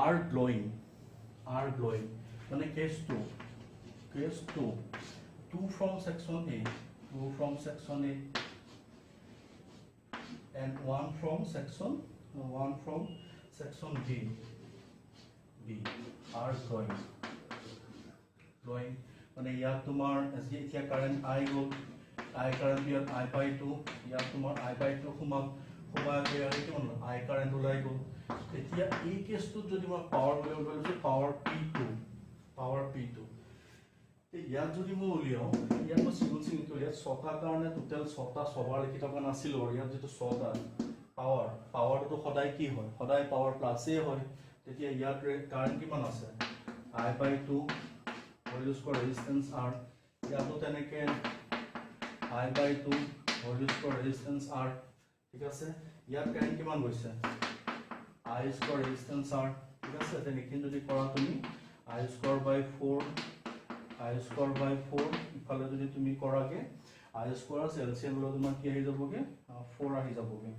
are glowing মানে case 2 two from section A and one from section B are glowing মানে ইয়াত তোমাৰ এতিয়া current I গল I current ইয়াত I/2 ইয়াত তোমাৰ I/2 সোমাই গৈ কিমান I কাৰেন্ট ওলাই গল এতিয়া এই কেসটো যদি মই পাৱাৰ উলিয়াবলৈ পাৱাৰ P2 ইয়াত যদি মই উলিয়াও ইয়াত মই সিংগল ইয়াত 6টা কাৰণে টোটাল 6টা সবাৰ লিখি থকা নাছিল আৰু ইয়াত যেটো 6টা পাৱাৰটো সদায় কি হয় সদায় পাৱাৰ প্লাসে হয় তেতিয়া ইয়াত কারেন্ট কিমান আছে I/2 whole square resistance R ইয়াতো তেনেকে I/2 whole square resistance R ঠিক আছে ইয়াত কারেন্ট কিমান গৈছে I² রেজিস্ট্যান্স R ঠিক আছে তেনেকে যদি কৰা তুমি I² by 4 ইফালে যদি তুমি কৰাগে I² এলসিএম লৈ তোমাৰ কি আহি যাবগে 4 আহি যাবগে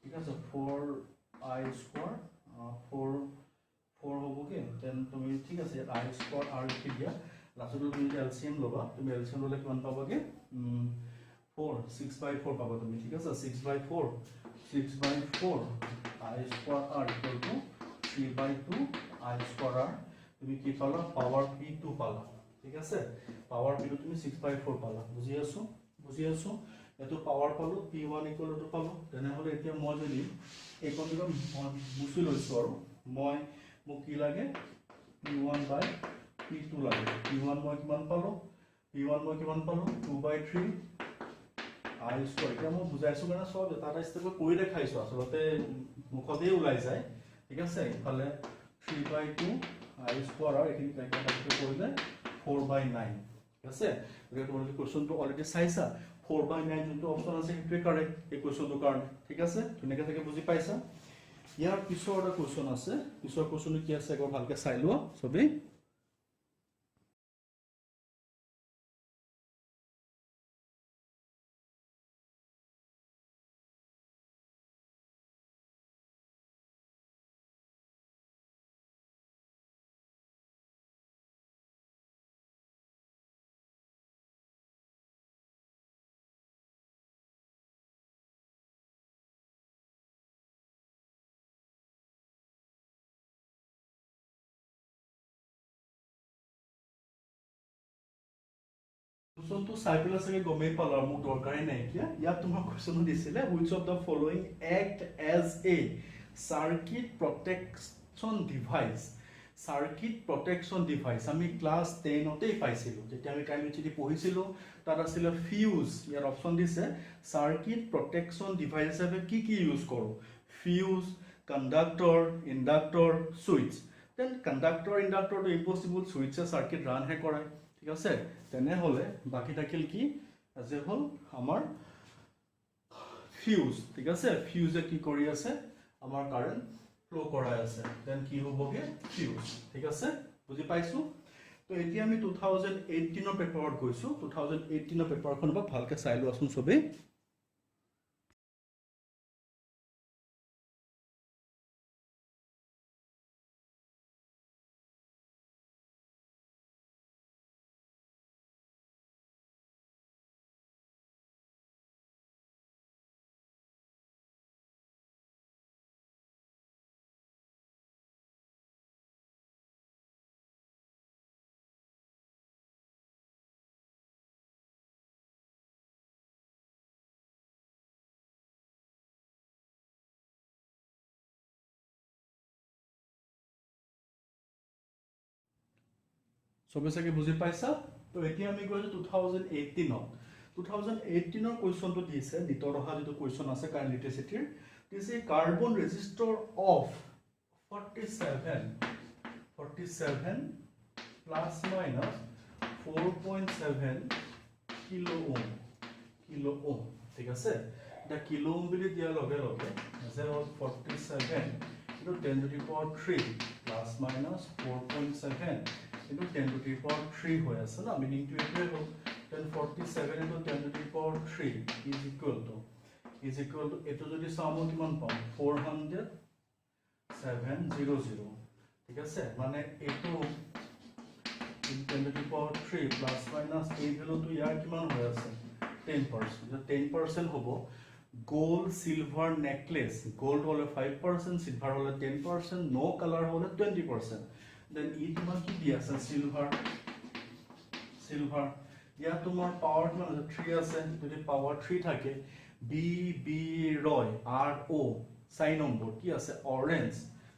ঠিক আছে 4 I² 4 4 হ'বগে দেন তুমি ঠিক আছে i স্কয়াৰ r লিখি দিয়া লাষ্টত তুমি এলসিএম ল'বা তুমি এলসিএম ল'লে কিমান পাবাগে 4 6/4 পাবা তুমি ঠিক আছে 6/4 i square r equal to 3/2 i square r তুমি কি পালা পাৱাৰ p2 পালা ঠিক আছে পাৱাৰ p2 তুমি 6/4 পালা বুজি আছো এটো পাৱাৰ পালো p1 ইকুৱেল টু পালো তেনে হলে এতিয়া মই যদি এই কোনটো মুছি লৈছো আৰু মই মোক কি লাগে p1 by p2 লাগে p1 মই কিমান পালো 2/3 i স্কয়াৰ এতিয়া মই বুজাইছো কাৰণে সব এটা স্টেপ কৰি দেখাইছো আসলতে মুখতেই ওলাই যায় ঠিক আছে ইফালে 3/2 i স্কয়াৰ আৰু এখিনি কাইকে কৰিলে 4/9 ঠিক আছে গতিকে তোমালোকে কোৱেশ্চনটো অলৰেডি চাইছা 4/9 যোনটো অপচন আছে সেইটোৱে কাৰেক্ট এই কোৱেশ্চনটো কাৰণে ঠিক আছে ধুনীয়াকৈ থাকে বুজি পাইছা ইয়াৰ পিছৰ এটা কোৱেশ্চন আছে পিছৰ কোৱেশ্চনটো কি আছে একবাৰ ভালকৈ চাই লোৱা সবেই কোৱেশ্চনটো চাই পেলাই চাগে গমেই পালা মোক দৰকাৰে নাই এতিয়া ইয়াত তোমাৰ কোৱেশ্চন দিছিলে which of the following act as a circuit protection device আমি ক্লাস 10 তেই পাইছিলো যেতিয়া আমি কাইনেটিক পঢ়িছিলো তাত আছিল ফিউজ ইয়াৰ অপচন দিছে সাৰ্কিট প্ৰটেকশন ডিভাইস হিচাপে কি ইউজ কৰো fuse conductor inductor switch then conductor inductor তো ইম্পসিবল সুইচে সাৰ্কিট ৰান হে কৰায় ঠিক আছে তেনে হলে বাকি থাকিল কি যে হল আমাৰ ফিউজ ঠিক আছে ফিউজে কি কৰি আছে আমাৰ কাৰেন্ট ফ্লো কৰাই আছে দেন কি হ'বগে ফিউজ ঠিক আছে বুজি পাইছো তো এতিয়া আমি 2018 ৰ পেপাৰত গৈছো 2018 ৰ পেপাৰখন ভালকে চাই লোৱাচোন সবে সবে চাগে বুজি পাইছা তো এতিয়া আমি গৈছো 2018 2018 ৰ কোৱেশ্চনটো দিছে নিটৰ অহা যেটো কোৱেশ্চন আছে কাৰেন্ট ইলেক্ট্ৰিচিটিৰ দিছে carbon resistor of 47 plus minus 4.7 kilo ohm ঠিক আছে এটা কিলো ওম বুলি দিয়া লগে লগে আছে 47 into 10 to the power 3 plus minus 4.7 into 10 to the power 3 হৈ আছে না meaning to এটোৱে হ'ল 1047 into 10 to the power 3 is equal to এটো যদি সামো কিমান পাম 400,700 ঠিক আছে মানে এটো 10 to the power 3 plus minus এই ভ্যালু তো ইয়াৰ কিমান হৈ আছে 10% 10% হ'ব gold silver necklace gold hole 5% silver hole 10% no color hole 20% then e তোমার কি দি আছে silver ইয়া তোমার পাওয়ার কিমান আছে 3 আছে যদি পাওয়ার 3 থাকে b b রয় r o সাই নম্বৰ কি আছে অৰেঞ্জ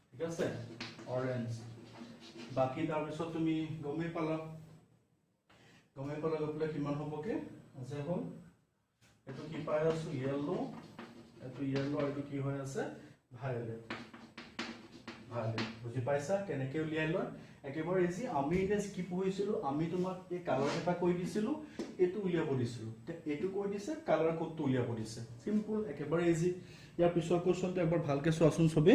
ঠিক আছে অৰেঞ্জ বাকি তাৰ পিছত তুমি গমে পালা গপলে কিমান হ'বগে আছে হল এটো কি পাই আছো ইয়েলো এটো কি হৈ আছে ভায়োলেট বুজি পাইছা কেনেকৈ উলিয়াই লয় একেবাৰে ইজি আমি এটা কি পঢ়িছিলো আমি তোমাক এই কালাৰ এটা কৈ দিছিলো এটো উলিয়াব দিছিলো এটো কৈ দিছে কালাৰ কোডটো উলিয়াব দিছে সিম্পল একেবাৰে ইজি ইয়াৰ পিছৰ কোৱেশ্চনটো একবাৰ ভালকে চোৱাচোন সবে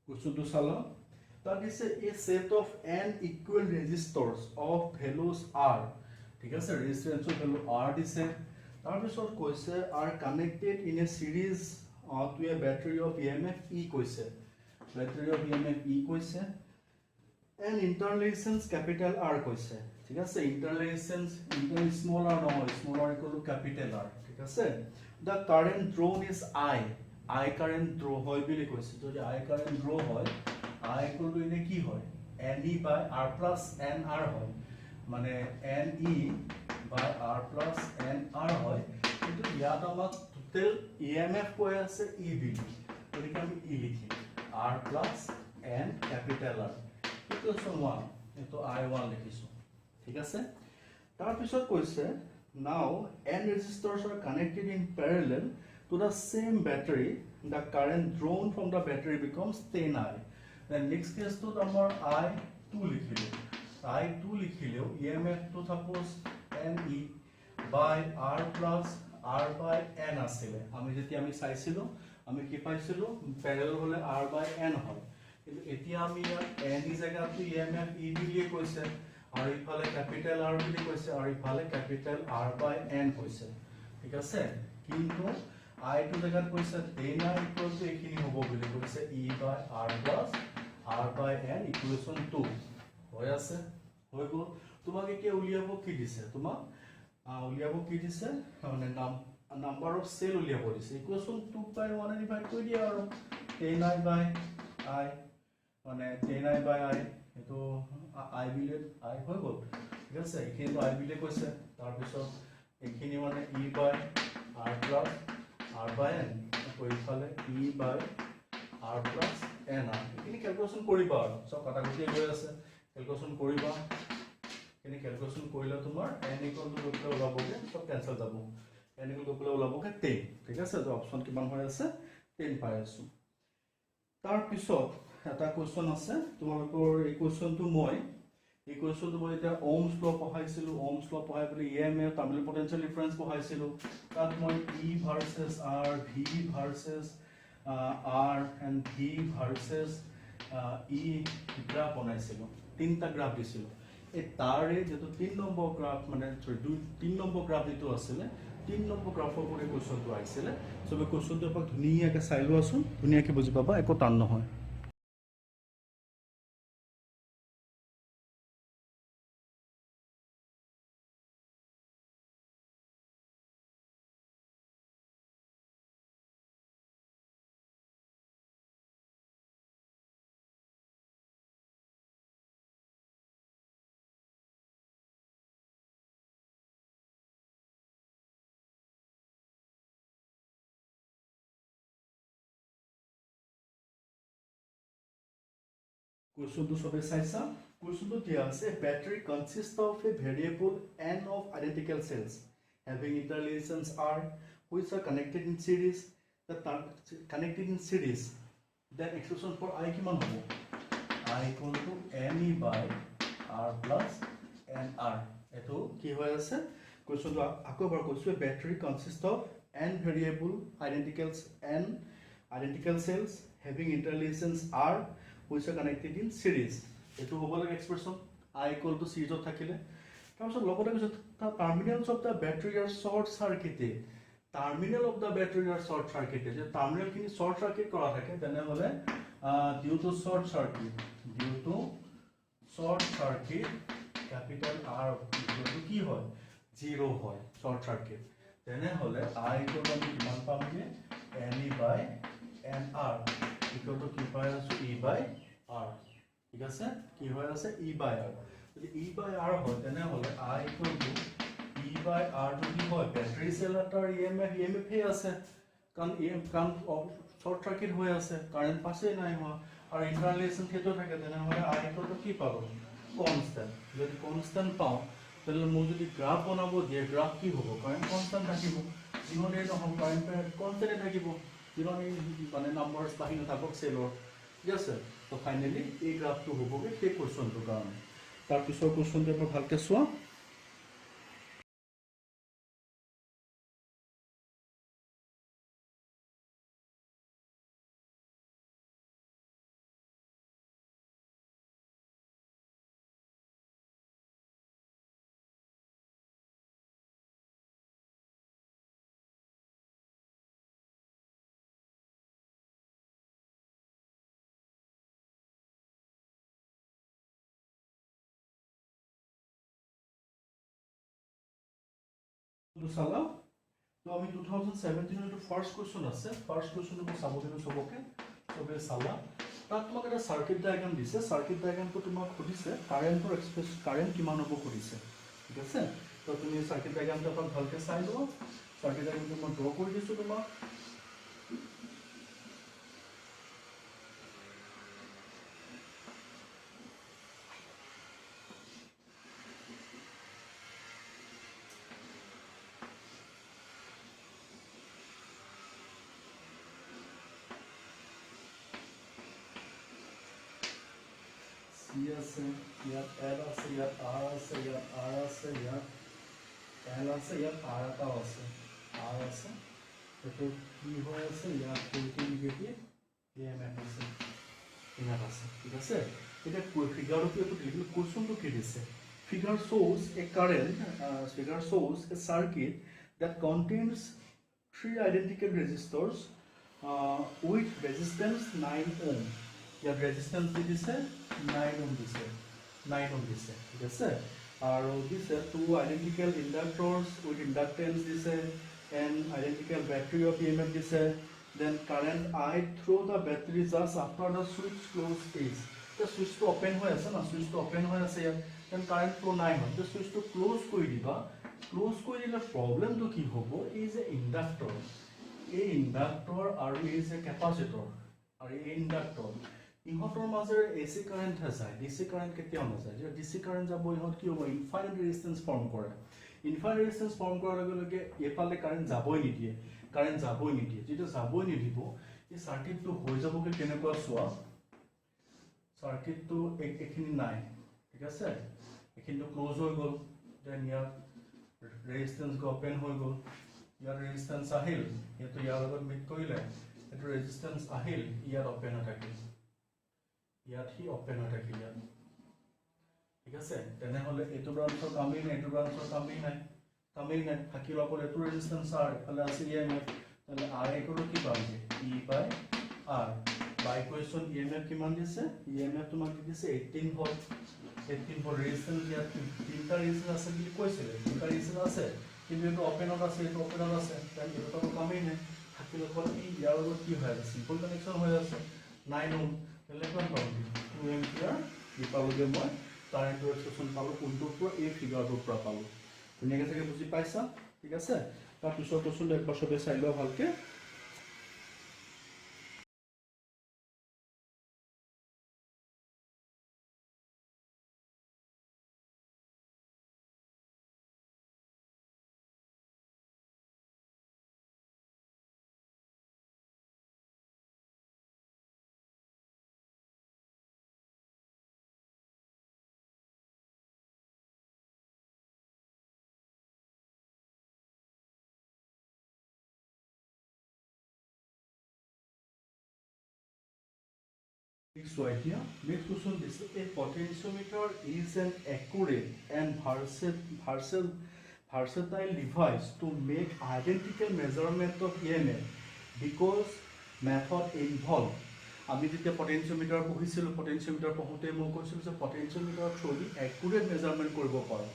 কুৱেশ্যনটো চালা তাত দিছে a set of n equal resistors of values r ঠিক আছে ৰেজিষ্টেন্সৰ ভ্যালু r দিছে তাৰ পিছত কৈছে are connected in a series to a battery of emf e কৈছে battery of emf e কৈছে and internal resistance capital R কৈছে ঠিক আছে internal resistance small r নহয় small r equal to capital R ঠিক আছে the current drawn is I current draw হয় বুলি কৈছে যদি I current draw হয় I equal to এনে কি হয় NE by R plus NR হয় মানে NE by R plus NR হয় কিন্তু ইয়াত আমাক টোটাল EMF কৈ আছে E বুলি গতিকে আমি E লিখিম R plus N capital R equation 1 এটো I1 লিখিছো ঠিক আছে তাৰ পিছত কৈছে now n resistors are connected in parallel to the same battery the current drawn from the battery becomes 10I then next case to আমাৰ I2 লিখিলো I2 লিখিলেও EMF to suppose NE by R plus R by N আছিলে আমি যেতিয়া আমি চাইছিলো আমি কি পাইছিলো প্যাৰেলাল হলে R by N হয় কিন্তু এতিয়া আমি n ই জায়গাটো EMF E বুলিয়ে কৈছে আৰু ইফালে ক্যাপিটাল R বুলি কৈছে আৰু ইফালে ক্যাপিটাল R by N কৈছে ঠিক আছে কিন্তু I টু জায়গাত কৈছে 10I ইকুয়াল টু এখিনি হ'ব বুলি কৈছে E by R plus R by N equation 2 হৈ আছে হৈ গ'ল তোমাক কি উলিয়াব কি দিছে তোমাক উলিয়াব কি দিছে মানে নাম্বার অফ সেল উলিয়াব দিছে ইকুয়েশন 2 by 1 ডিভাইড কৰি দিয়া আৰু 10I by I মানে 10I by I এটো I বিলে I হৈ গ'ল ঠিক আছে এখিনি তো I বিলে কৈছে তাৰ পিছত এখিনি মানে E by R plus R by N কৈফালে E by R plus N এখিনি ক্যালকুলেশন কৰিবা আৰু সব কাটাকুটি হৈ আছে ক্যালকুলেশন কৰিবা এখিনি ক্যালকুলেশন কৰিলে তোমাৰ n ইকুয়াল টু গৈ ওলাবগে সব ক্যান্সেল যাব n ইকুয়াল টু ওলাবগে 10 ঠিক আছে তো অপচন কিমান হৈ আছে 10 পাই আছো তাৰ পিছত এটা কোৱেশ্চন আছে তোমালোকৰ এই কোৱেশ্চনটো মই এটা ওহমছ ল পঢ়াইছিলো ওহমছ ল পঢ়াই বুলি EMF টাৰ্মিনেল পটেনশিয়েল ডিফাৰেন্স পঢ়াইছিলো তাত মই E ভাৰ্সেস R V ভাৰ্সেস R and V ভাৰ্সেস E graph বনাইছিলো তিনটা গ্ৰাফ দিছিলো এই তাৰে যেটো 3 নম্বৰ গ্ৰাফ মানে 3 নম্বৰ গ্ৰাফ যেটো আছিল 3 নম্বৰ গ্ৰাফৰ পৰা কোৱেশ্চনটো আহিছিল সবে কোৱেশ্চনটো এপাক ধুনীয়াকৈ চাই লোৱাচোন ধুনীয়াকৈ বুজি পাবা একো টান নহয় Question to sobe saisa. Question to dia ase battery consists of a variable n of identical cells having interrelations R which are connected in series. The connected in series. Then expression for I kiman hobo? I equal to NE by R plus NR. Eto ki hoy ase? Question to ako bar koisu battery consists of n variable identical cells having interrelations R which are connected in series eto hobo like expression I equal to series of thakile tamso logote koise the terminals of the battery are short circuited terminal of the battery are short circuited je terminal kini short circuit kora thake tene hole due to short circuit capital R equal to ki hoy 0 hoy short circuit tene hole I equal to kiman pam je NE by NR equal to কি পাই আছো E by R ঠিক আছে কি হৈ আছে E by R যদি E by R হয় তেনে হলে I equal to E by R to কি হয় ব্যাটারি সেল এটাৰ EMF হে আছে কাৰণ শৰ্ট সাৰ্কিট হৈ আছে কাৰেন্ট পাসে নাই হোৱা আৰু ইন্টারনালেশন ক্ষেত্র থাকে তেনে হলে I equal to কি পাবো কনস্ট্যান্ট যদি কনস্ট্যান্ট পাও তাহলে মই যদি গ্রাফ বনাব দিয়ে গ্রাফ কি হ'ব কারেন্ট কনস্ট্যান্ট থাকিব যিমানে নহওক কারেন্ট কনস্ট্যান্ট থাকিব মানে নাম্বাৰছ বাহি নাথাকক সেলৰ ঠিক আছে তো ফাইনালি এই গ্ৰাফটো হ'বগে সেই কোৱেশ্চনটোৰ কাৰণে তাৰ পিছৰ কোৱেশ্চনটো এবাৰ ভালকৈ চোৱা তো চালা তো আমি 2017 টো ফার্স্ট কোশ্চেন আছে ফার্স্ট কোশ্চেন মই চাব দিলো সবকে সবে চালা তাত তোমাক এটা সার্কিট ডায়াগ্রাম দিছে সার্কিট ডায়াগ্রামটো তোমাক সুধিছে কাৰেন্টৰ এক্সপ্ৰেছ কাৰেন্ট কিমান হ'ব সুধিছে ঠিক আছে তো তুমি সাৰ্কিট ডায়াগ্ৰামটো অকণ ভালকৈ চাই লোৱা সাৰ্কিট ডায়াগ্ৰামটো মই ড্ৰ কৰি দিছো তোমাক C আছে ইয়াত L আছে ইয়াত R আছে ইয়াত R আছে ইয়াত L আছে ইয়াত R এটাও আছে R আছে এটো কি হৈ আছে ইয়াত পজিটিভ নেগেটিভ EMF আছে ইয়াত আছে ঠিক আছে এটা ফিগাৰটো এটো দিলে কোশ্চনটো কি দিছে figure shows a current figure shows a circuit that contains three identical resistors with resistance 9 ohm ইয়াত resistance দিছে 9 ohm দিছে 9 ohm দিছে ঠিক আছে আৰু দিছে two identical inductors with inductance দিছে and identical battery of EMF দিছে then current I through the battery just after the switch close is the switch to open হৈ আছে না switch to open হৈ আছে ইয়াত then current flow নাই হয় the switch to close কৰি দিবা close কৰি দিলে problem তো কি হ'ব is a inductor আৰু is a capacitor আৰু এই inductor ইহঁতৰ মাজৰ AC কাৰেন্ট আছে DC কাৰেন্ট কেতিয়াও নাযায় যে DC কাৰেন্ট যাব ইহঁত কি হ'ব ইনফাইনাইট ৰেজিস্ট্যান্স ফৰ্ম কৰে ইনফাইনাইট ৰেজিস্ট্যান্স ফৰ্ম কৰাৰ লগে লগে এফালে কাৰেন্ট যাবই নিদিয়ে যেটা যাবই নিদিব এই সাৰ্কিটটো হৈ যাবকে কেনেকুৱা চোৱা সার্কিটটো এখিনি নাই ঠিক আছে এখিনটো ক্লোজ হৈ গ'ল দেন ইয়াত ৰেজিস্ট্যান্স ওপেন হৈ গ'ল ইয়াৰ ৰেজিস্ট্যান্স আহিল এটো ইয়াৰ লগত মিট কৰিলে এটো ৰেজিস্ট্যান্স আহিল ইয়াত ওপেন হৈ থাকিল ইয়াত হি ওপেন হৈ থাকিল ইয়াত ঠিক আছে তেনেহলে এটো ব্ৰাঞ্চৰ কামেই নাই এটো ব্ৰাঞ্চৰ কামেই নাই থাকিল অকল এটো ৰেজিস্ট্যান্স R এফালে আছে EMF তাহলে R একৰো কি পাবি E বাই R বাই কোৱেশ্চন EMF কিমান দিছে EMF তোমাক দিছে 18 ভোল্ট ৰেজিস্ট্যান্স ইয়াত তিনটা ৰেজিস্ট্যান্স আছে বুলি কৈছিল তিনটা ৰেজিস্ট্যান্স আছে কিন্তু এটো ওপেনত আছে তাই এটো তো কামেই নাই থাকিল অকল ইয়াৰ লগত কি হয় সিম্পল কানেকশন হৈ আছে 9 ওহম ইলেক্ট্ৰন পাবি 2 এম্পিয়াৰ কি পাবগে মই কাৰেন্টৰ এক্সপ্ৰেছন পালো কোনটোৰ পৰা এই ফিগাৰটোৰ পৰা পালো ধুনীয়াকৈ চাগে বুজি পাইছা ঠিক আছে তাৰ পিছৰ কোশ্চনটো একবাৰ সবে চাই লোৱা ভালকে Next question is a potentiometer is an accurate and versatile device to make identical measurement of EMF because method involved. আমি যেতিয়া potentiometer পঢ়িছিলো potentiometer পঢ়োতে মই কৈছিলো যে potentiometer থ্ৰুদি accurate measurement কৰিব পাৰো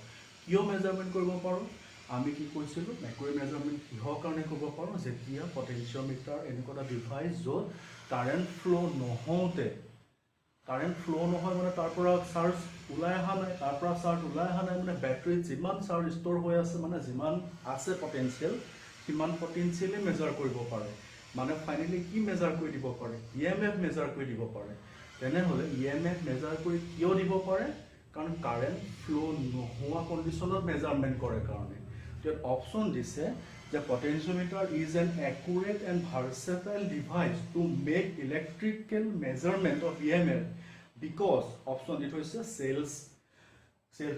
কিয় measurement কৰিব পাৰো আমি কি কৈছিলো accurate measurement কিহৰ কাৰণে কৰিব পাৰো যেতিয়া potentiometer এনেকুৱা ডিভাইস য'ত কাৰেন্ট ফ্লো নহওতে কাৰেন্ট ফ্লো নহয় মানে তাৰ পৰা চাৰ্জ ওলাই অহা নাই মানে ব্যাটাৰী যিমান চাৰ্জ ষ্টৰ হৈ আছে মানে যিমান আছে পটেনশিয়াল সিমান পটেনশিয়ালি মেজাৰ কৰিব পাৰে মানে ফাইনালি কি মেজাৰ কৰি দিব পাৰে EMF মেজাৰ কৰি দিব পাৰে তেনেহলে EMF মেজাৰ কৰি কিয় দিব পাৰে কাৰণ কাৰেন্ট ফ্লো নোহোৱা কন্ডিশনত মেজাৰমেন্ট কৰে কাৰণে যে অপচন দিছে The potentiometer is an accurate and versatile device to make electrical measurement of EMF because option it is cells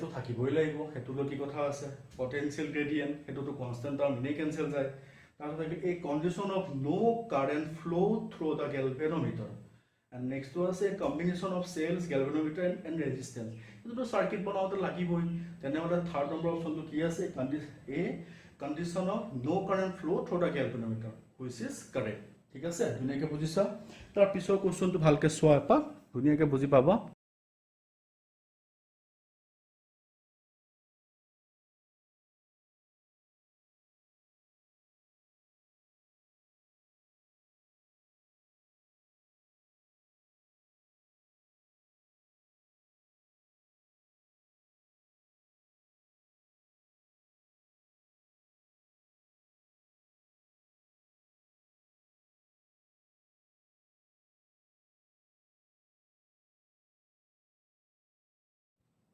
to থাকিবই লাগিব হেতুলো কি কথা আছে potential gradient হেতুটো constant term নে cancel যায় তাহলে থাকে a condition of no current flow through the galvanometer and next was a combination of cells galvanometer and resistance এটো সার্কিট বনাওতে লাগিবই তেনেহলে থার্ড নম্বৰ অপশনটো কি আছে condition of no current flow through the galvanometer which is correct ঠিক আছে ধুনীয়াকৈ বুজিছা তাৰ পিছৰ কোশ্চনটো ভালকৈ চোৱা এপাক ধুনীয়াকৈ বুজি পাবা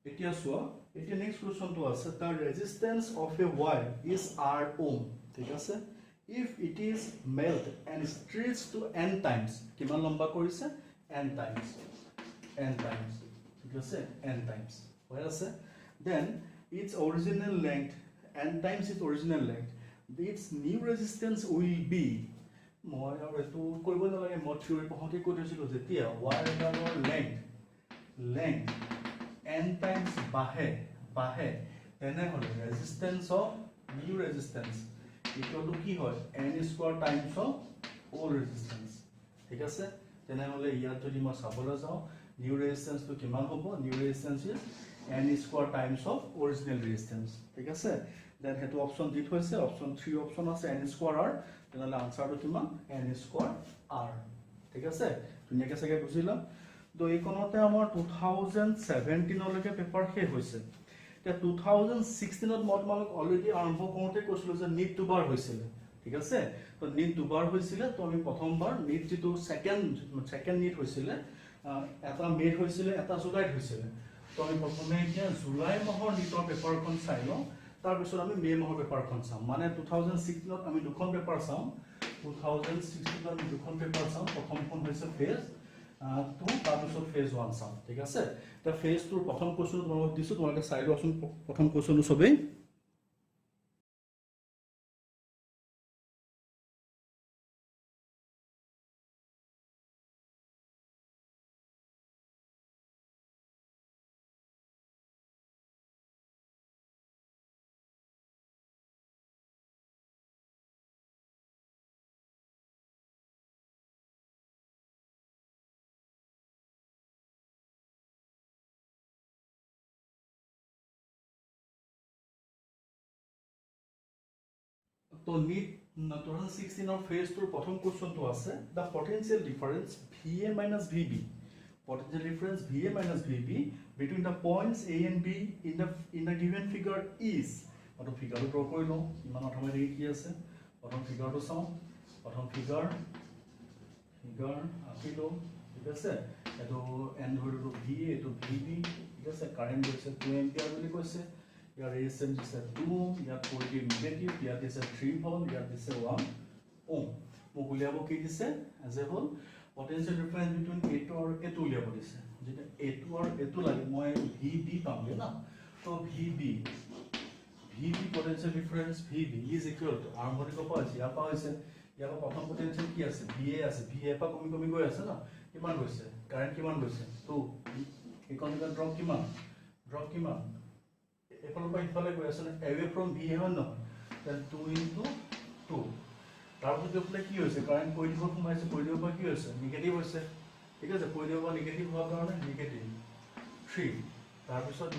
এতিয়া চোৱা এতিয়া নেক্সট কোৱেশ্চনটো আছে the resistance of a wire is r ohm ঠিক আছে if it is melt and stretched to n times কিমান লম্বা কৰিছে n times ঠিক আছে n times হয় আছে then its original length n times its original length its new resistance will be মই আৰু এটো কৰিব নালাগে মই থিওৰি পঢ়োতে কৈ দিছিলো যেতিয়া wire এডালৰ length n times বাহে তেনেহলে resistance of new resistance equal to কি হয় n square times of old resistance ঠিক আছে তেনেহলে ইয়াত যদি মই চাবলৈ যাও new resistance তো কিমান হ'ব new resistance is n square times of original resistance ঠিক আছে then হেতু অপচন দিত হৈছে অপচন 3 অপচন আছে n square r তেনেহলে আনসাৰটো কিমান n square r ঠিক আছে ধুনিয়াকে সকে বুজিলা তো এইকনতে আমাৰ 2017 লৈকে পেপাৰ শেষ হৈছে তে 2016 ত মই তোমালোক অলৰেডি আৰম্ভ কৰোতে কৈছিলো যে নিট দুবাৰ হৈছিল ঠিক আছে তো নিট দুবাৰ হৈছিল তো আমি প্ৰথমবাৰ নিট যেটো সেকেন্ড নিট হৈছিল এটা মেড হৈছিল এটা জুলাইত হৈছিল তো আমি প্ৰথমে এতিয়া জুলাই মাহৰ নিটৰ পেপাৰখন চাই লওঁ তাৰ পিছত আমি মে মাহৰ পেপাৰখন চাম মানে 2016 ত আমি দুখন পেপাৰ চাম 2016 ত আমি দুখন পেপাৰ চাম প্ৰথমখন হৈছে ফেজ তো তাৰ পিছত ফেজ 1 চাম ঠিক আছে তে ফেজ 2 প্ৰথম কোৱেশ্চন তোমালোকক দিছো তোমালোকে চাই লোৱাচোন প্ৰথম কোৱেশ্চনটো সবেই তো নিট 2016 of phase 2 প্ৰথম কোৱেশ্চনটো আছে the potential difference VA minus VB potential difference VA minus VB between the points A and B in a given figure is অটো ফিগাৰটো ড্ৰ কৰি লওঁ ইমান অথমে কি আছে প্ৰথম ফিগাৰটো চাওঁ প্ৰথম ফিগাৰ আকিলো ঠিক আছে এটো n ধৰিলো VA এটো VB ঠিক আছে কাৰেন্ট হৈছে 2 এম্পিয়াৰ বুলি কৈছে ইয়াৰ ৰেজিস্ট্যান্স আছে 2 ইয়াত পজিটিভ নেগেটিভ ইয়াত আছে 3 ভোল্ট ইয়াত আছে 1 ওম মোক উলিয়াব কি দিছে as a whole potential difference between A2 আৰু A2 উলিয়াব দিছে যেটা A2 আৰু A2 লাগে মই VB পামগে না তো VB potential difference VB is equal two আৰম্ভণি কপা আছে ইয়াৰ পা হৈছে ইয়াৰ প্ৰথম পটেনশিয়াল কি আছে VA আছে VA পা কমি গৈ আছে না কিমান গৈছে কারেন্ট কিমান গৈছে 2 ইকনমিক ড্ৰপ কিমান এফালৰ পৰা ইফালে গৈ আছে away from VA হয় ন then 2 into 2 তাৰপিছত এফালে কি হৈছে কাৰেন্ট পজিটিভ সোমাইছে পজিটিভ পৰা কি হৈছে নেগেটিভ হৈছে ঠিক আছে পজিটিভ পৰা নেগেটিভ হোৱাৰ কাৰণে নেগেটিভ 3 তাৰপিছত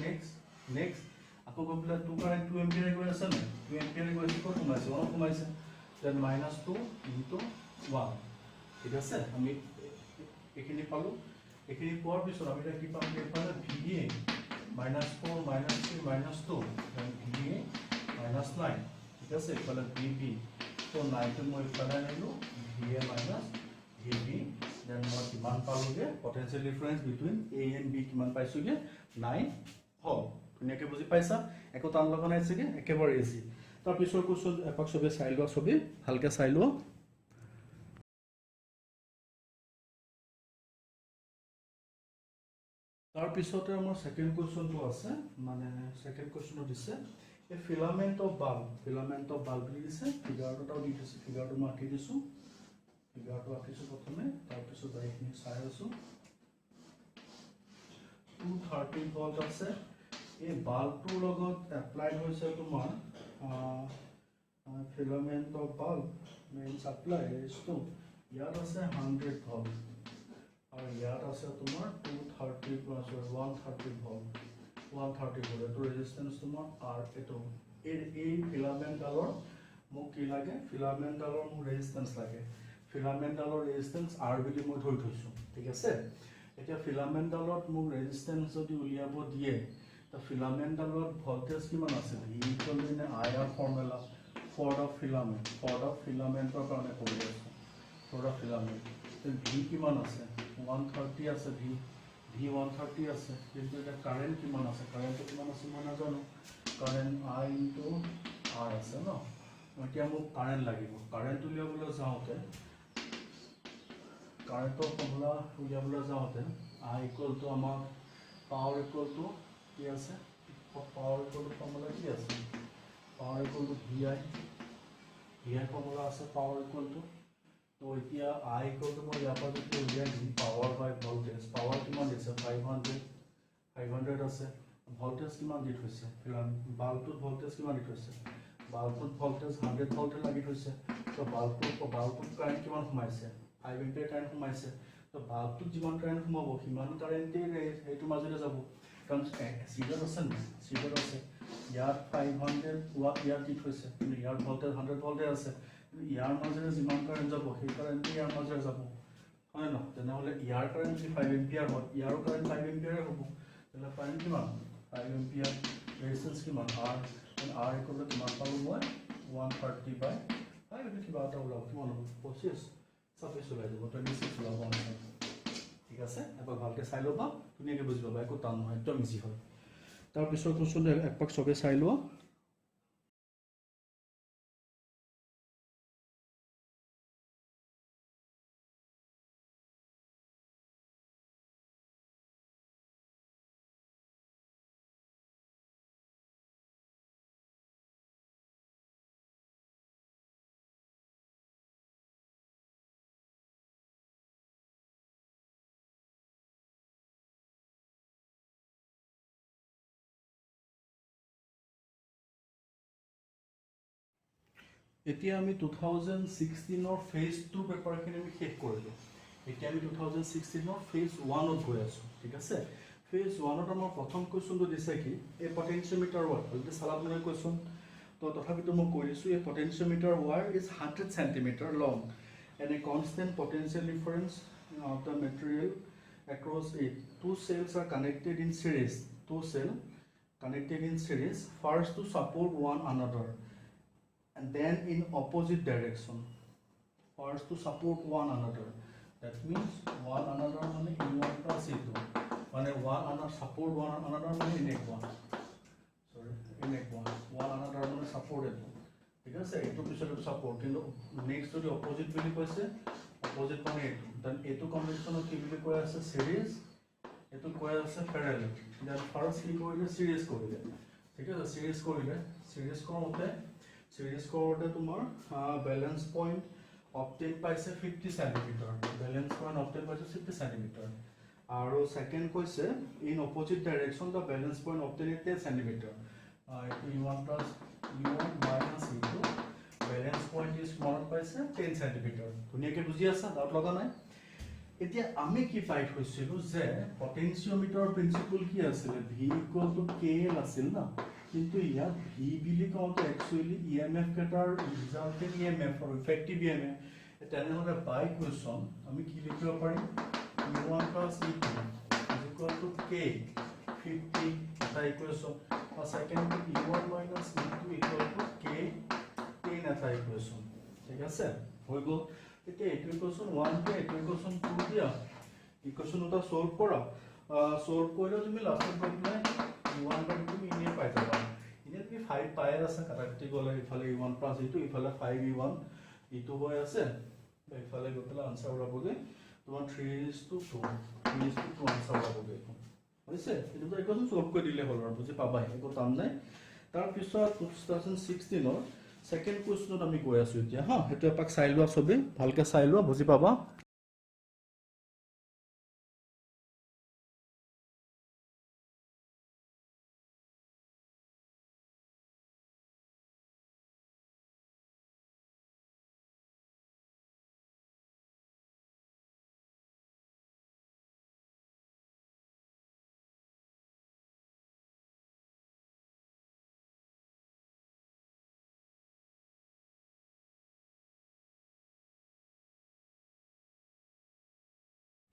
নেক্সট আকৌ গপলা 2 কাৰেন্ট 2 এম্পিয়াৰ গৈ আছে না 2 এম্পিয়াৰ গৈ আছে ক'ত সোমাইছে সোমাইছে then -2 into 1 ঠিক আছে আমি এখিনি পালো এখিনি পোৱাৰ পিছত আমি কি পাম এফালে VA -4 -3 -2 then VA -9 ঠিক আছে এফালে VB তো 9 তো মই এফালে আনিলো VA VB then মই কিমান পালোগে potential difference between A and B কিমান পাইছোগে 9 হল ধুনিয়াকে বুজি পাইছা একো টান লগা নাই আছে একেবাৰে ইজি তাৰ পিছৰ কোৱেশ্চন এপাক সবে চাই লোৱা সবে ভালকে চাই লোৱা তাৰ পিছতে আমাৰ সেকেন্ড কোৱেশ্চনটো আছে মানে সেকেন্ড কোৱেশ্চনটো দিছে এ ফিলামেন্ট অফ বাল্ব বুলি দিছে ফিগাৰটো দি দিছে ফিগাৰটো মই আঁকি দিছো ফিগাৰটো আঁকিছো প্ৰথমে তাৰ পিছত এইখিনি চাই আছো 230 ভোল্ট আছে এই বাল্বটোৰ লগত এপ্লাইড হৈছে তোমাৰ filament of bulb main supply is to ইয়াত আছে 100 ভোল্ট আৰু ইয়াত আছে তোমাৰ 230 প্লাস 130 ভোল্ট 130 ভোল্ট এটো ৰেজিস্ট্যান্স তোমাৰ R এটো এই ফিলামেন্ট ডালৰ মোক কি লাগে ফিলামেন্ট ডালৰ মোক ৰেজিস্ট্যান্স লাগে ফিলামেন্ট ডালৰ ৰেজিস্ট্যান্স R বুলি মই ধৰি থৈছো ঠিক আছে এতিয়া ফিলামেন্ট ডালত মোক ৰেজিস্ট্যান্স যদি উলিয়াব দিয়ে তা ফিলামেন্ট ডালত ভোল্টেজ কিমান আছে V equal to IR formula for the filament কাৰণে কৰি আছে for the filament then V কিমান আছে 130 আছে V V130 আছে, কিন্তু এটা কারেন্ট কিমান আছে, কারেন্টটো কিমান আছে মই নাজানো, কারেন্ট I ইনটু R আছে ন। এতিয়া মোক কারেন্ট লাগিব, কারেন্ট উলিয়াবলৈ যাওঁতে কাৰেন্টৰ ফৰ্মুলা উলিয়াবলৈ যাওঁতে I ইকুৱেল টু আমাক পাৱাৰ ইকুৱেল টু কি আছে, পাৱাৰ ইকুৱেল টু ফৰ্মুলা কি আছে, power equal to VI formula আছে পাৱাৰ ইকুৱেল টু। তো এতিয়া I ইকুৱেল টু মই ইয়াৰ পৰা যদি উলিয়াই দিম পাৱাৰ বাই ভল্টেজ, পাৱাৰ কিমান দিছে 500 আছে, ভল্টেজ কিমান দি থৈছে, বাল্বটোত ভল্টেজ কিমান দি থৈছে, বাল্বটোত ভল্টেজ 100 ভল্ট লাগি থৈছে। তো বাল্বটোত কাৰেণ্ট কিমান সোমাইছে 5 এম্পিয়াৰ কাৰেণ্ট সোমাইছে। তো বাল্বটোত যিমান কাৰেণ্ট সোমাব সিমান কাৰেণ্টেই সেইটো মাজতে যাব, কাৰণ চিডত আছে নাই, চিডত আছে। ইয়াত 500 ৱাট ইয়াত দি থৈছে, কিন্তু ইয়াৰ ভল্টেজ 100 ভল্টে আছে, কিন্তু ইয়াৰ মাজেৰে যিমান কাৰেণ্ট যাব সেই কাৰেণ্টটো ইয়াৰ মাজেৰে যাব, হয় নহয়। তেনেহ'লে ইয়াৰ কাৰেণ্ট যদি 5 এম্পিয়াৰ হয় ইয়াৰো কাৰেণ্ট 5 এম্পিয়াৰে হ'ব। তেতিয়াহ'লে কাৰেণ্ট কিমান 5 এম্পিয়াৰ, ৰেজিষ্টেন্স কিমান R, R ইকুৱেল টু কিমান পালোঁ মই 130 বাই 5, এইটো কিবা এটা ওলাব, কিমান হ'ব 25 26 ওলাই যাব, 26 ওলাব আনচাৰ। ঠিক আছে, এবাৰ ভালকৈ চাই ল'বা, ধুনীয়াকৈ বুজি পাবা, একো টান নহয়, একদম ইজি হয়। তাৰপিছৰ কুৱেশ্যনটো একপাক চবেই চাই লোৱা। এতিয়া আমি 2016 ফেজ 2 পেপাৰখিনি আমি শেষ কৰিলোঁ। এতিয়া আমি 2016 ফেজ 1ত গৈ আছোঁ। ঠিক আছে, ফেজ 1ত আমাৰ প্ৰথম কুৱেশ্যনটো দিছে কি, এই পটেনচিয়মিটাৰ ৱায়াৰ, ভালকৈ চালাব নহয় কুৱেশ্যন। তো তথাপিতো মই কৈ দিছোঁ, এই পটেনচিয়মিটাৰ wire is 100 centimeter long and a constant potential difference of the material across it. Two cells are connected in series. Two cells connected in series, first to support one another and then in opposite direction. First to support one another. That means one another means E1 plus E2. One another support one another means in one. Sorry, in one. One another means supported. ঠিক আছে, এইটো পিছতে support, কিন্তু next যদি opposite বুলি কৈছে, opposite মানে এইটো, then এইটো কম্বিনেশ্যনক কি বুলি কৈ আছে series, এইটো কৈ আছে parallel. then first কি কৰিলে series কৰিলে। ঠিক আছে, series কৰিলে, series কৰোঁতে তোমাৰ বেলেঞ্চ পইণ্ট অবটেইন পাইছে 50 centimeter, বেলেঞ্চ পইণ্ট অবটেইন পাইছে 50 centimeter। আৰু সেকেন্ড কৈছে in opposite direction the balance point obtain 10 centimeter। এইটো E1 plus E1 minus E2, balance point is মনত পাইছে 10 centimeter। ধুনীয়াকৈ বুজি আছা, ডাউট লগা নাই। এতিয়া আমি কি পাই থৈছিলোঁ যে পটেনচিয়মিটাৰ প্ৰিন্সিপল কি আছিলে, V ইকুৱেল টু KL আছিল না, কিন্তু ইয়াত V বুলি কওঁতে একচুৱেলি EMF কেটাৰ ৰিজাল্টেড EMF আৰু ইফেক্টিভ EMF। তেনেহ'লে বাই কুৱেশ্যন আমি কি লিখিব পাৰিম, E1 plus E2 equal to K 50 এটা ইকুৱেশ্যন, আৰু second E1 minus E2 equal to K 10 এটা ইকুৱেশ্যন। ঠিক আছে, হৈ গ'ল। এতিয়া এইটো ইকুৱেশ্যন 1 দিয়া, এইটো ইকুৱেশ্যন 2 দিয়া, ইকুৱেশ্যন দুটা সলভ কৰা, সলভ কৰিলে তুমি লাষ্টত গৈ পেলাই E1 বাই তুমি এনেই পাই যাবা। এনেই তুমি 5 পাই আছা, কাটাকাটি গ'লে ইফালে E1 প্লাছ E2, ইফালে 5E1 E2 হৈ আছে, ইফালে গৈ পেলাই আনচাৰ ওলাবগৈ তোমাৰ 3:2 আনচাৰ ওলাবগৈ। হৈছে, এইটো ইকুৱেশ্যন সলভ কৰি দিলে হ'ল আৰু বুজি পাবাই, একো টান নাই। তাৰপিছত 2016 সেকেন্ড কুৱেশ্যনত আমি গৈ আছোঁ এতিয়া। হা, সেইটো এপাক চাই লোৱা, চবেই ভালকৈ চাই লোৱা, বুজি পাবা।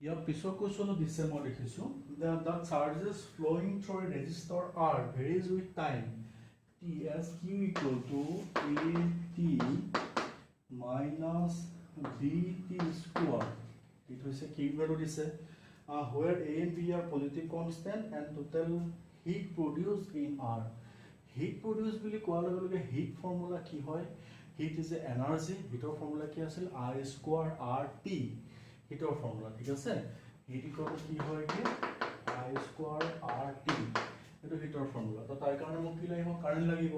ইয়াৰ পিছৰ কুৱেশ্যনো দিছে, মই দেখিছোঁ, the charges flowing through a resistor R varies with time T as Q equal to AT minus BT square। এইটো হৈছে Q ভ্যালু দিছে, where A and B are positive constant and total heat produced in R. Heat produced বুলি কোৱাৰ লগে লগে heat formula কি হয়? Heat is a energy. Heater formula কি আছিল? I square RT. Heater formula ঠিক আছে? Heat equal to কি হয় কি? I square RT. এটো heater formula. তো তাৰ কাৰণে মোক কি লাগিব? কাৰেন্ট লাগিব।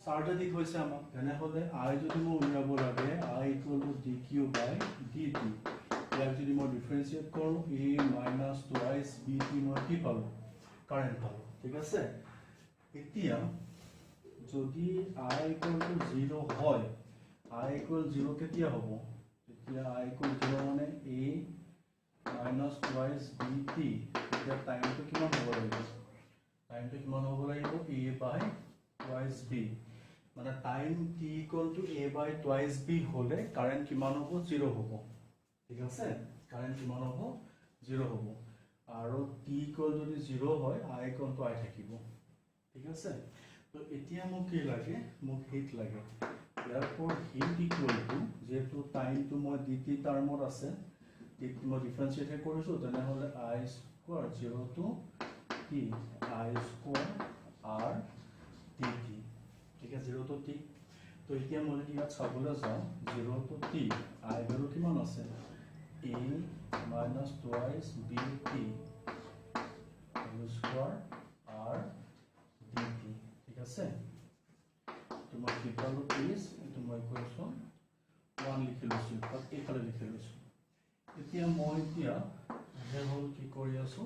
চাৰ্জ দিক হৈছে আমাক। তেনে হলে I যদি মই উলিয়াব লাগে I equal to dq by dt. ইয়াক যদি মই ডিফারেন্সিয়েট কৰো a minus twice bt মই কি পালো? কারেন্ট পালো। ঠিক আছে? এতিয়া যদি I equal to 0 হয় I equal 0 কেতিয়া হ'ব? তেতিয়া I equal 0 মানে a minus twice bt. এতিয়া টাইমটো কিমান হ'ব লাগিব? টাইমটো কিমান হ'ব লাগিব? a by twice b. মানে time t equal to a by twice b হলে কারেন্ট কিমান হ'ব? 0 হ'ব। ঠিক আছে? কারেন্ট কিমান হ'ব? 0 হ'ব। আৰু t equal যদি 0 হয় I equal to I থাকিব। ঠিক আছে? তো এতিয়া মোক কি লাগে? মোক হিট লাগে। therefore heat equal to যেহেতু টাইমটো মই dt টার্মত আছে dt মই ডিফারেন্সিয়েট কৰিছো তেনে হলে I square 0 to t I square r dt। ঠিক আছে? 0 to t। তো এতিয়া মই যদি ইয়াত চাবলৈ যাওঁ 0 to t I ভ্যালু কিমান আছে? a minus twice bt whole square r dt। ঠিক আছে? তো মই কি পালো প্লিজ এটো মই ইকুয়েশন 1 লিখি লৈছো তাত এইফালে লিখি লৈছো। এতিয়া মই এতিয়া যে হল কি কৰি আছো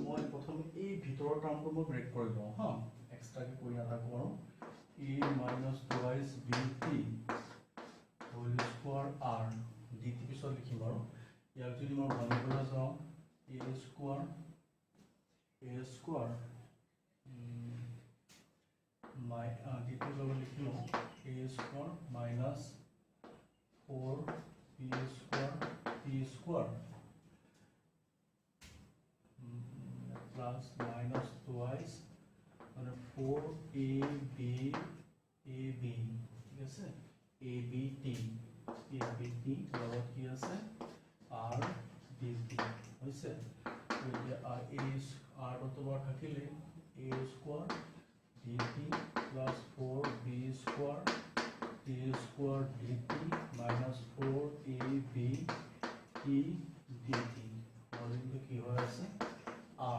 মই প্ৰথমে এই ভিতৰৰ টাৰ্মটো মই ব্ৰেক কৰি লওঁ হা এক্সট্ৰা কে কৰি আটা কৰো a minus twice bt whole square r dt পিছত লিখিম আৰু ইয়াক যদি মই ভাঙিবলৈ যাওঁ a square my dt লগত লিখিলো a square minus 4b square p square plus minus twice মানে 4ab ঠিক আছে abt লগত কি আছে r dt হৈছে এতিয়া r অতবার থাকিলে a square dt plus 4b square t square dt minus 4ab t dt হলিটো কি হৈ আছে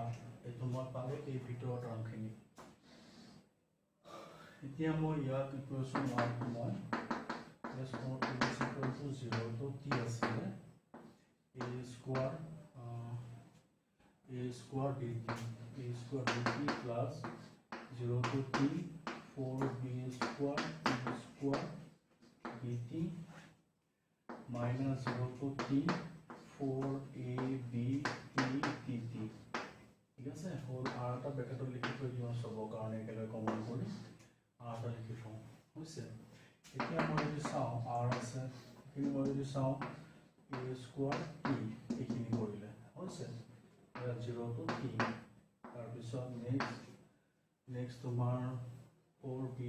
r এটো মই পালো এই ভিতৰৰ টাৰ্মখিনি। এতিয়া মই ইয়াক ইকুয়েশন 1 টো মই s is equal to 0 to t আছে a square dt plus 0 to t 4b square t square dt minus 0 to t 4ab t dt। ঠিক আছে? হোল r টা ব্র্যাকেটত লিখি থৈ দিও সব কাৰণে একেলগে কমন কৰি r টা লিখি থওঁ হৈছে। এতিয়া মই যদি চাওঁ r আছে এখিনি মই যদি চাওঁ a square t এখিনি কৰিলে হৈছে 0 to t তাৰ পিছত নেক্সট তোমাৰ 4b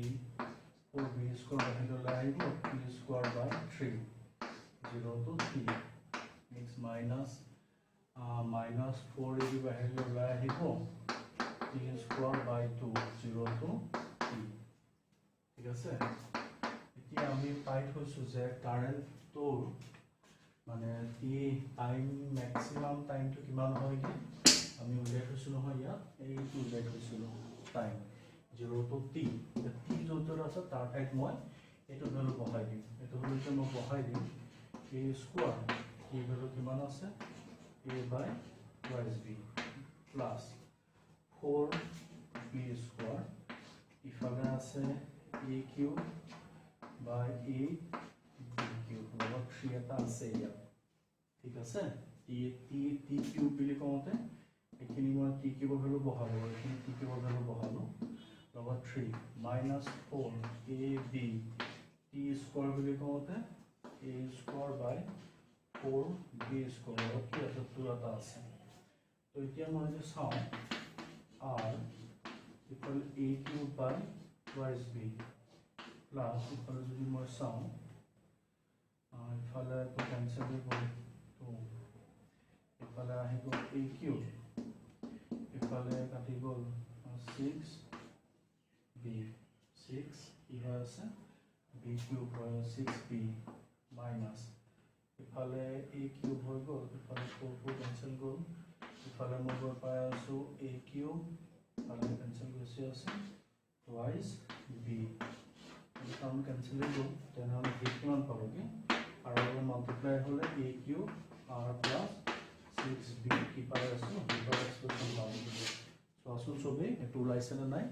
square বাহিৰলৈ আহিব t square by 3 0 to t next minus 4ab বাহিৰলৈ আহিব t square by 2 0 to t। ঠিক আছে? এতিয়া আমি পাই থৈছো যে কাৰেন্টৰ মানে টি টাইম ম্যাক্সিমাম টাইমটো কিমান হয় কি আমি উল্লেখ কৰিছো নহয় ইয়াত এইটো উল্লেখ কৰিছো টাইম 0 to t t যত আছে তাৰ ঠাইত মই এটো ভ্যালু বহাই দিম এটো ভ্যালুটো মই বহাই দিম a square t ভ্যালু কিমান আছে a by twice b plus 4b square ইফালে আছে a cube by a b cube লগত 3 এটা আছে ইয়াত। ঠিক আছে? t cube বুলি কওঁতে এখিনি মই t cube ভ্যালু বহালো এখিনি t cube ভ্যালু বহালো লগত 3 minus 4ab t square বুলি কওঁতে a square by 4b square লগত কি আছে 2 এটা আছে। তো এতিয়া মই যদি চাওঁ r equal a cube by twice b plus ইফালে যদি মই চাওঁ ইফালে তো ক্যান্সেল হৈ গ'ল তো ইফালে আহি গ'ল এ কিউ, ইফালে কাটি গ'ল 6 বি, 6 কি হৈ আছে বি কিউব হৈ 6 বি মাইনাছ, ইফালে এ কিউব হৈ গ'ল, ইফালে 4 কেঞ্চেল গ'ল, ইফালে মই গৈ পাই আছোঁ এ কিউব, ইফালে কেঞ্চেল গুচি আছে টুৱাইছ বি, কাৰণ কেঞ্চেল হৈ গ'ল, তেনেহ'লে বি কিমান পাবগৈ আৰু মাল্টিপ্লাই হ'লে এ কিউব আৰ প্লাছ 6 বি কি পাই আছোঁ ভিতৰৰ এক্সপ্ৰেশ্যন পাবগৈ। চোৱাচোন চবেই এইটো ওলাইছেনে নাই,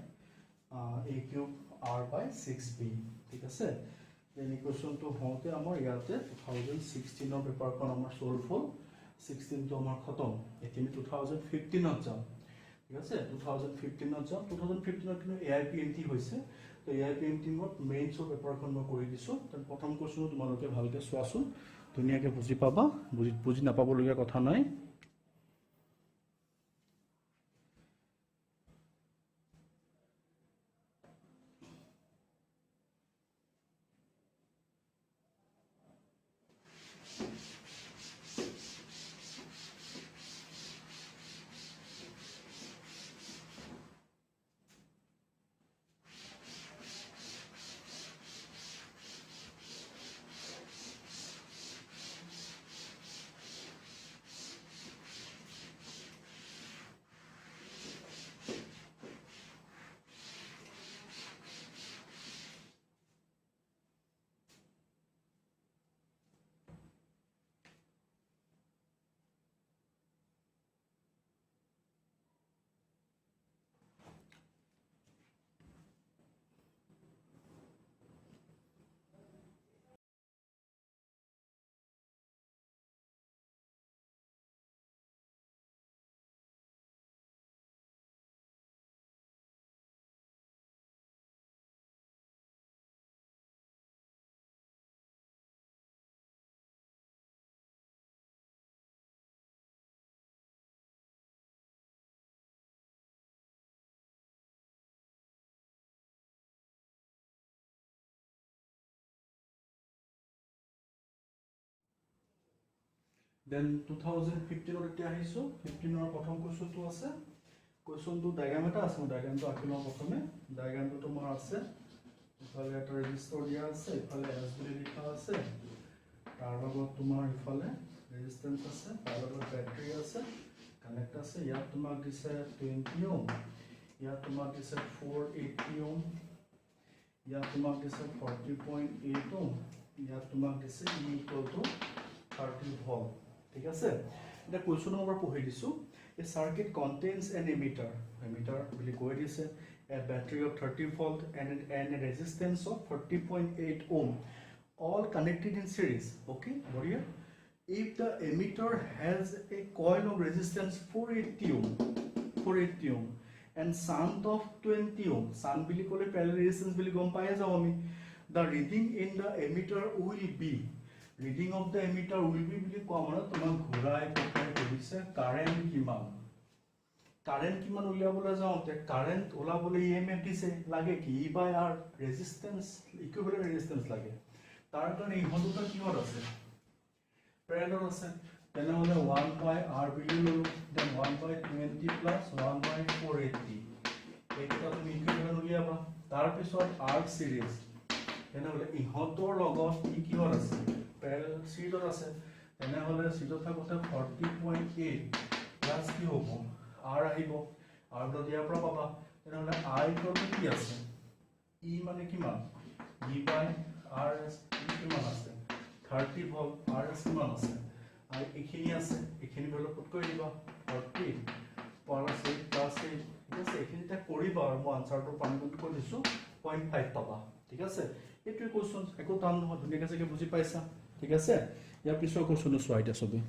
এ কিউব আৰ বাই 6 বি, ঠিক আছে। দেন ইকুৱেশ্যনটো হওঁতে আমাৰ ইয়াতে 2016 পেপাৰখন আমাৰ ছল্ভ হ'ল, 16টো আমাৰ খতম। এতিয়া আমি 2015ত যাম, ঠিক আছে। 2015ত যাম, 2015ত কিন্তু AIPMT হৈছে, তো AIPMT-ত মেইনছৰ পেপাৰখন মই কৰি দিছোঁ। প্ৰথম কুৱেশ্যনটো তোমালোকে ভালকৈ চোৱাচোন, ধুনীয়াকৈ বুজি পাবা, বুজি নাপাবলগীয়া কথা নাই। দেন 2015ত এতিয়া আহিছোঁ, 15ৰ প্ৰথম কুৱেশ্যনটো আছে। কুৱেশ্যনটো ডায়েগ্ৰাম এটা আছে, মই ডায়েগ্ৰামটো আঁকি লওঁ প্ৰথমে। ডায়েগ্ৰামটো তোমাৰ আছে, ইফালে এটা ৰেজিষ্টাৰ দিয়া আছে, ইফালে এছ বুলি লিখা আছে, তাৰ লগত তোমাৰ ইফালে ৰেজিষ্টেঞ্চ আছে, তাৰ লগত বেটাৰী আছে, কানেক্ট আছে। ইয়াত তোমাক দিছে 20 ওম, ইয়াত তোমাক দিছে 480 ওম, ইয়াত তোমাক দিছে 40.8 ওম, ইয়াত তোমাক দিছে ই ইকুৱেল টু 30 ভল্ট, ঠিক আছে। এতিয়া কুৱেশ্যন নম্বৰ পঢ়ি দিছোঁ। A circuit contains an ammeter, ammeter বুলি কৈ দিছে, a battery of 30 volt and a resistance of 40.8 ohm, all connected in series, okay, বঢ়িয়া। If the emitter has a coil of resistance 480 ohm, 480 ohm and shunt of 20 ohm, shunt বুলি ক'লে parallel resistance বুলি গম পাই যাওঁ আমি। The reading in the emitter will be, reading of the emitter will be বুলি কোৱা মানে তোমাক ঘূৰাই পকাই কৰিছে কাৰেণ্ট কিমান, কাৰেণ্ট কিমান উলিয়াবলৈ যাওঁতে কাৰেণ্ট ওলাবলৈ EMF দিছে, লাগে কি E by R, resistance equivalent resistance লাগে। তাৰ কাৰণে ইহঁত দুটা কিহত আছে, পেৰেলাল আছে, তেনেহ'লে 1 বাই আৰ বুলি ল'লোঁ, দেন 1 বাই 20 প্লাছ 1 বাই 480, এইকেইটা তুমি ইকুইভেলেণ্ট উলিয়াবা। তাৰপিছত আৰ্ক চিৰিজ, তেনেহ'লে ইহঁতৰ লগত ই কিহত আছে, পেৰেলাল চিৰিজত আছে, তেনেহ'লে চিৰিজত থাকোঁতে 40.8 প্লাছ কি হ'ব আৰ আহিব, আৰ টো দিয়াৰ পৰা পাবা, তেনেহ'লে আই ইকুৱেল কি আছে, ই মানে কিমান, ই বাই আৰ এছ, ই কিমান আছে 30 ভল্ট, আৰ এছ কিমান আছে, আৰু এইখিনি আছে, এইখিনি ভেলু পুট কৰি দিবা 40 প্লাছ 8 প্লাছ 8, ঠিক আছে। এইখিনি এতিয়া কৰিবা আৰু মই আনচাৰটো পানীটো কৈ দিছোঁ 0.5 পাবা, ঠিক আছে। এইটোৱে কুৱেশ্যন, একো টান নহয়, ধুনীয়াকৈ চাগে বুজি পাইছা, ঠিক আছে। ইয়াৰ পিছৰ কুৱেশ্যনটো চোৱা এতিয়া চবেই।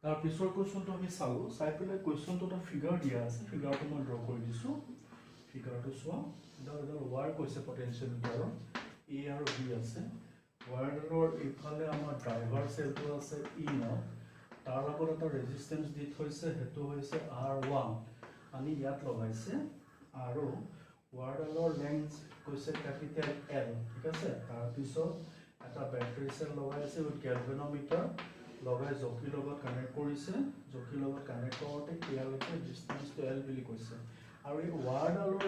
তাৰ পিছৰ কোৱেশ্চনটো আমি চালো চাই পেলাই কোৱেশ্চনটো এটা ফিগাৰ দিয়া আছে ফিগাৰটো মই ড্ৰ কৰি দিছো ফিগাৰটো চোৱা এটা ৱায়াৰ কৈছে পটেনচিয়মিটাৰৰ এ আৰু বি আছে ৱায়াৰডালৰ ইফালে আমাৰ ড্ৰাইভাৰ সেলটো আছে ই নট তাৰ লগত এটা ৰেজিস্ট্যান্স দি থৈছে হেতু হৈছে R1 আমি ইয়াত লগাইছে আৰু ৱায়াৰডালৰ লেন্থ কৈছে ক্যাপিটেল L ঠিক আছে তাৰ পিছত এটা ব্যাটাৰি সেল লগাইছে উইথ গ্যালভানোমিটাৰ লগাই জকি লগত কানেক্ট কৰিছে জকি লগত কানেক্ট কৰোতে ইয়ালৈকে ডিসটেন্সটো L বুলি কৈছে আৰু এই ৱায়াৰডালৰ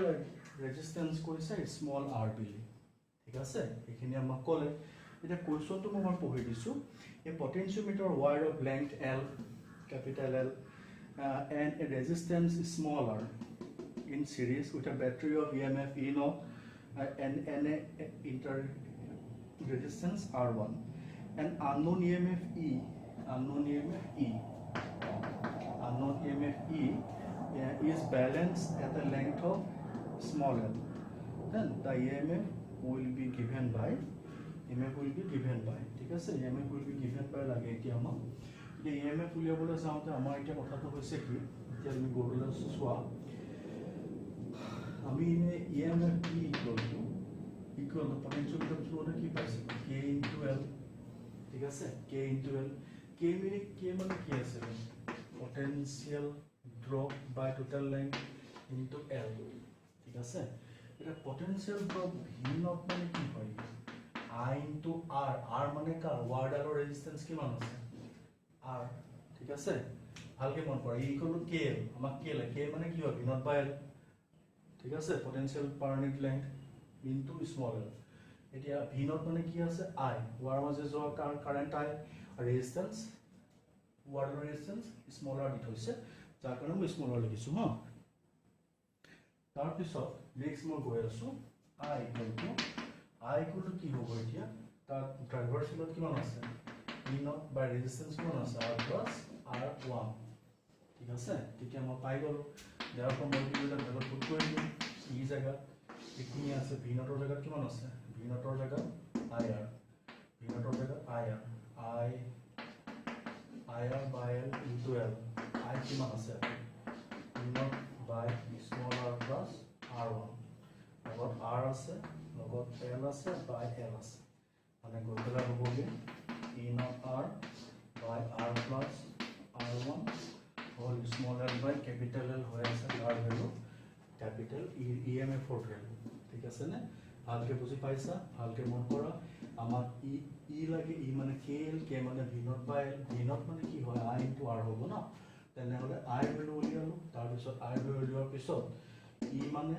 ৰেজিস্ট্যান্স কৈছে স্মল r বুলি ঠিক আছে এইখিনি আমাক ক'লে এটা কোৱেশ্চনটো মই পঢ়ি দিছো a potentiometer wire of length L capital L and a resistance small r in series with a battery of EMF E naught and a inter resistance R1 and unknown EMF E is balanced at the length of small l then the EMF will be given by ঠিক আছে EMF will be given by লাগে এতিয়া আমাক এই EMF উলিয়াবলৈ যাওঁতে আমাৰ এতিয়া কথাটো হৈছে কি এতিয়া আমি গৰুলে চোৱা আমি EMF E equal to potentiometer থ্ৰুতে কি পাইছে K into L ঠিক আছে K into L K মানে কি আছে potential drop by total length into L ঠিক আছে এটা potential drop V naught মানে কি হয় I into R R মানে কাৰ ৱায়াৰডালৰ ৰেজিস্ট্যান্স কিমান আছে R ঠিক আছে ভালকে মন কৰা ই ইকুয়াল টু K আমাক K লাগে K মানে কি হয় V naught by L ঠিক আছে potential per unit length into small l এতিয়া V naught মানে কি আছে I ৱায়াৰ মাজে যোৱা কাৰেন্ট I ৰেজিস্ট্যান্স ৱায়াৰৰ ৰেজিস্ট্যান্স স্মল r দি থৈছে যাৰ কাৰণে মই স্মল r লিখিছো হা তাৰ পিছত নেক্সট মই গৈ আছো I equal to কি হ'ব এতিয়া তাৰ ড্ৰাইভাৰ সেলত কিমান আছে V naught by resistance কিমান আছে R plus R1 ঠিক আছে তেতিয়া মই পাই গলো দেয়াৰ পৰা মই কিটা বেলেগ পুট কৰি দিম ই জায়গা এখিনি আছে V naught ৰ জায়গা কিমান আছে V naught ৰ জায়গা IR V naught ৰ জায়গা IR by L into L I কিমান আছে V naught by small r plus R1 লগত R আছে লগত L আছে by L আছে মানে গতলা হ'বগে E naught R by R plus R1 whole small l by capital L হৈ আছে তাৰ value capital EMF for value ঠিক আছে নে ভালকে বুজি পাইছা ভালকে মন কৰা আমাক ই লাগে ই মানে KL K মানে V naught by L V naught মানে কি হয় I into R হ'ব না তেনে হলে I ভ্যালু উলিয়ালো তাৰ পিছত I ভ্যালু উলিয়াৰ পিছত ই মানে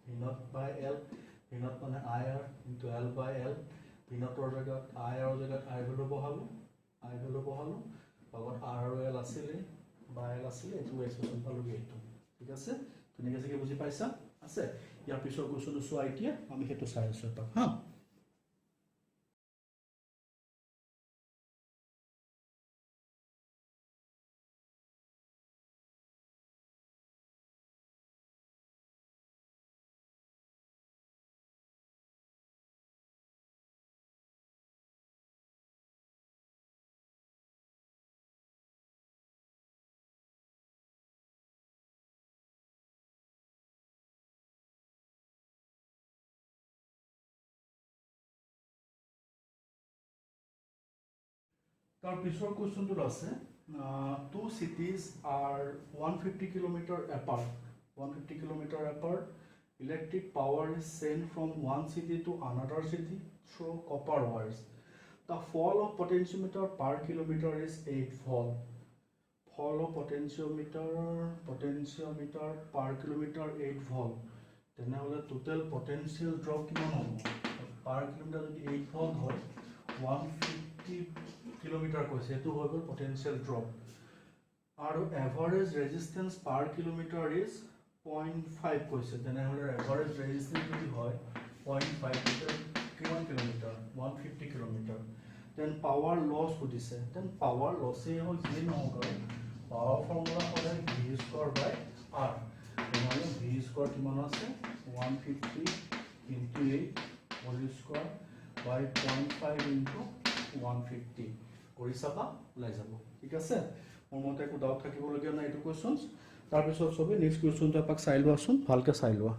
V naught by L V naught মানে IR into L by L V naught ৰ জায়গাত IR ৰ জায়গাত I ভ্যালু বহালো লগত R আৰু L আছিল by L আছিল এটো এক্সপ্ৰেছন পালো এইটো ঠিক আছে তুমি কি বুজি পাইছা আছে ইয়াৰ পিছৰ কোৱেশ্চনটো চোৱা এতিয়া আমি হেতু চাই আছো এটা হা তাৰ পিছৰ কোৱেশ্চনটো আছে two cities are 150 kilometer apart electric power is sent from one city to another city through copper wires the fall of potentiometer per kilometer is 8 volt fall of potentiometer per kilometer 8 volt তেনেহলে total potential drop কিমান হ'ব per kilometer যদি 8 volt হয় 150 kilometer কৈছে এটো হৈ গল potential drop আৰু average resistance per kilometer is 0.5 কৈছে তেনেহলে average resistance যদি হয় 0.5 কিমান kilometre 150 kilometre then power loss সুধিছে then power loss এ হ'ল যি নহওক power formula হ'লে v square by r তেনেহলে v square কিমান আছে 150 into 8 whole square by 0.5 into 150 কৰি চাবা ওলাই যাব ঠিক আছে মোৰ মতে একো ডাউট থাকিবলগীয়া নাই এইটো কুৱেশ্যনছ তাৰপিছত চবেই নেক্সট কুৱেশ্যনটো এপাক চাই লোৱাচোন ভালকৈ চাই লোৱা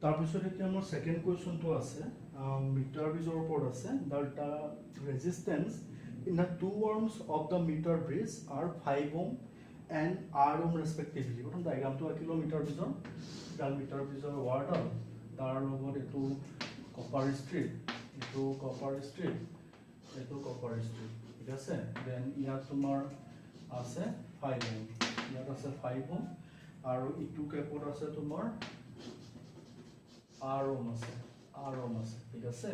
তাৰপিছত এতিয়া আমাৰ সেকেন্ড কুৱেশ্যনটো আছে মিটাৰ ব্ৰিজৰ ওপৰত আছে the resistance in the two arms of the meter bridge are 5 ohm and r ohm respectively প্ৰথম ডায়াগ্ৰামটো আঁকিলো মিটাৰ ব্ৰিজৰ ৱাৰডাল তাৰ লগত এইটো কপাৰ ষ্ট্ৰিপ এইটো কপাৰ ষ্ট্ৰিপ ঠিক আছে দেন ইয়াত তোমাৰ আছে 5 ohm ইয়াত আছে 5 ohm আৰু ইটো কেপত আছে তোমাৰ R ohm আছে ঠিক আছে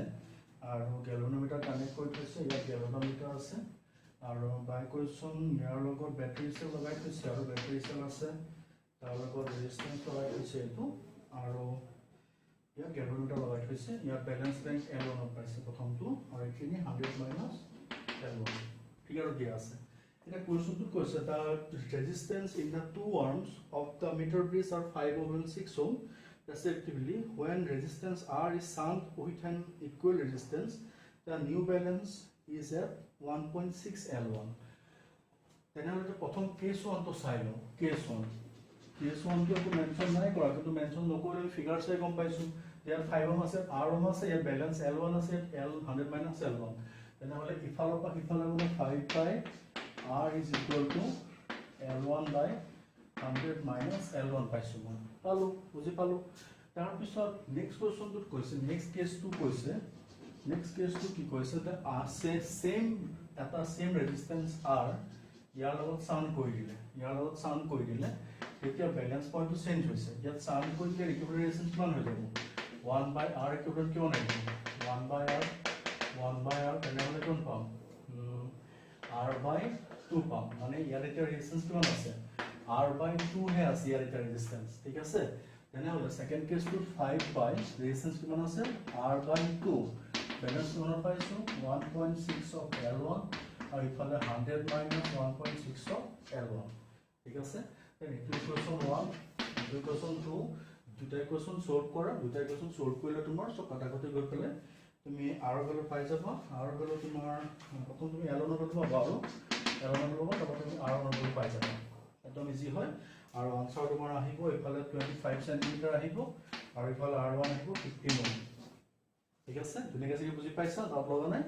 আৰু গ্যালভানোমিটাৰ কানেক্ট কৰি থৈছে ইয়াত গ্যালভানোমিটাৰ আছে আৰু বাই কুৱেশ্যন ইয়াৰ লগত বেটাৰী চেল লগাই থৈছে আৰু বেটাৰী চেল আছে তাৰ লগত ৰেজিষ্টেন্স লগাই থৈছে এইটো আৰু ইয়াত গ্যালভানোমিটাৰ লগাই থৈছে ইয়াত বেলেন্স বেংক L1 পাইছে প্ৰথমটো আৰু এইখিনি 100 মাইনাছ L1 ঠিক আৰু দিয়া আছে এটা কুৱেশ্যনটো কৈছে the resistance in the two arms of the meter bridge are 5 ohm and 6 ohm respectively when resistance R is shunt with an equal resistance the new balance is at 1.6 L1 তেনেহলে প্ৰথম case 1 তো চাই লও case 1 তো mention নাই কৰা কিন্তু mention নকৰিলে ফিগাৰ চাই গম পাইছো ইয়াত 5 ohm আছে R ohm আছে ইয়াত ব্যালেন্স L1 আছে L 100 minus L1 তেনেহলে ইফালৰ পৰা সিফালে গলে 5 by R is equal to L1 by 100 minus L1 পাইছো মই পালো বুজি পালো তাৰ পিছত নেক্সট কোৱেশ্যনটোত কৈছে নেক্সট কেছটো কি কৈছে দা সেম ৰেজিস্ট্যান্স R ইয়াৰ লগত সাউন্ড কৰি দিলে তেতিয়া ব্যালেন্স পইণ্টটো চেঞ্জ হৈছে ইয়াত সাউন্ড কৰি দিলে ইকুইভ্যালেন্ট ৰেজিস্ট্যান্স কিমান হৈ যাব 1 by R ইকুইভ্যালেন্ট কিমান আহিব 1 by R তেনেহলে কোন পাম R by 2 পাম মানে ইয়াৰ এটা ৰেজিস্ট্যান্স কিমান আছে R by 2 হে আছে ইয়াৰ এটা ৰেজিস্ট্যান্স ঠিক আছে তেনেহলে সেকেন্ড কেছটো 5 by ৰেজিস্ট্যান্স কিমান আছে R by 2 ব্যালেন্স কিমান পাইছো 1.6 of L1 আৰু ইফালে 100 minus 1.6 of L1 ঠিক আছে দেন ইকুয়েশন 1 ইকুয়েশন 2 দুটা ইকুয়েশন সলভ কৰা দুটা ইকুয়েশন সলভ কৰিলে তোমাৰ সব কাটাকটি গৈ পেলে তুমি R ভ্যালু পাই যাবা R ভ্যালু তোমাৰ প্ৰথম তুমি L1 ভ্যালু পাবা আৰু L1 ভ্যালু পাবা তাৰপৰা তুমি R ভ্যালু পাই যাবা একদম ইজি হয় আৰু আনসাৰ তোমাৰ আহিব ইফালে 25 cm আহিব আৰু ইফালে R1 আহিব 15 ohm ঠিক আছে ধুনীয়াকৈ কি বুজি পাইছা ডাউট লগা নাই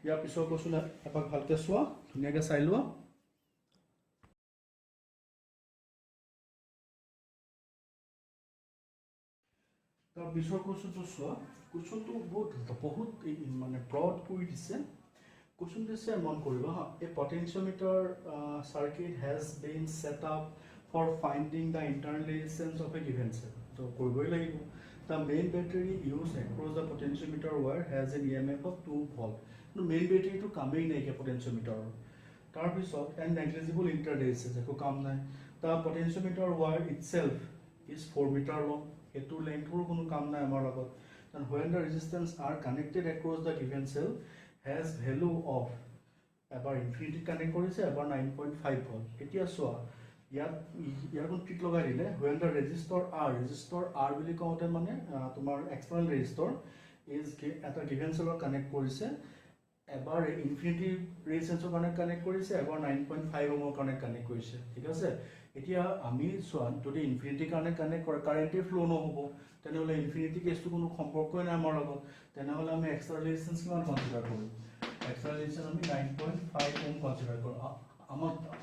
ইয়াৰ পিছৰ কোৱেশ্যন এপাক ভালকৈ চোৱা ধুনীয়াকৈ চাই লোৱা তাৰ পিছৰ কোৱেশ্যনটো চোৱা কোৱেশ্যনটো বহুত মানে ব্ৰড কৰি দিছে কোৱেশ্যন দিছে মন কৰিবা হা a potentiometer circuit has been set up for finding the internal resistance of a given cell. So, the main battery used across the potentiometer wire has an EMF of 2 volt. The main battery to come in a potentiometer. And negligible interfaces. The potentiometer wire itself is 4 meter long. It length and when the resistance are connected across the given cell has value of about infinity connect about 9.5 volt. It is so. ইয়াৰ কোন trick লগাই দিলে when the resistor R বুলি কওঁতে মানে তোমাৰ এক্সটাৰ্নাল ৰেজিস্টৰ is এটা given সেলৰ connect কৰিছে এবাৰ ইনফিনিটি ৰেজিস্ট্যান্সৰ কানেক্ট কৰিছে এবাৰ 9.5 ohmৰ কানেক্ট কৰিছে ঠিক আছে এতিয়া আমি সোৱা যদি ইনফিনিটি কানেক্ট কৰে কাৰেন্ট ফ্লো নহব তেনেহলে ইনফিনিটি কেছটো কোনো সম্পৰ্কই নাই আমাৰ লগত তেনেহলে আমি এক্সটাৰ্নাল ৰেজিস্ট্যান্স কিমান কনসিডাৰ কৰিম এক্সটাৰ্নাল ৰেজিস্ট্যান্স আমি 9.5 ohm কনসিডাৰ কৰোঁ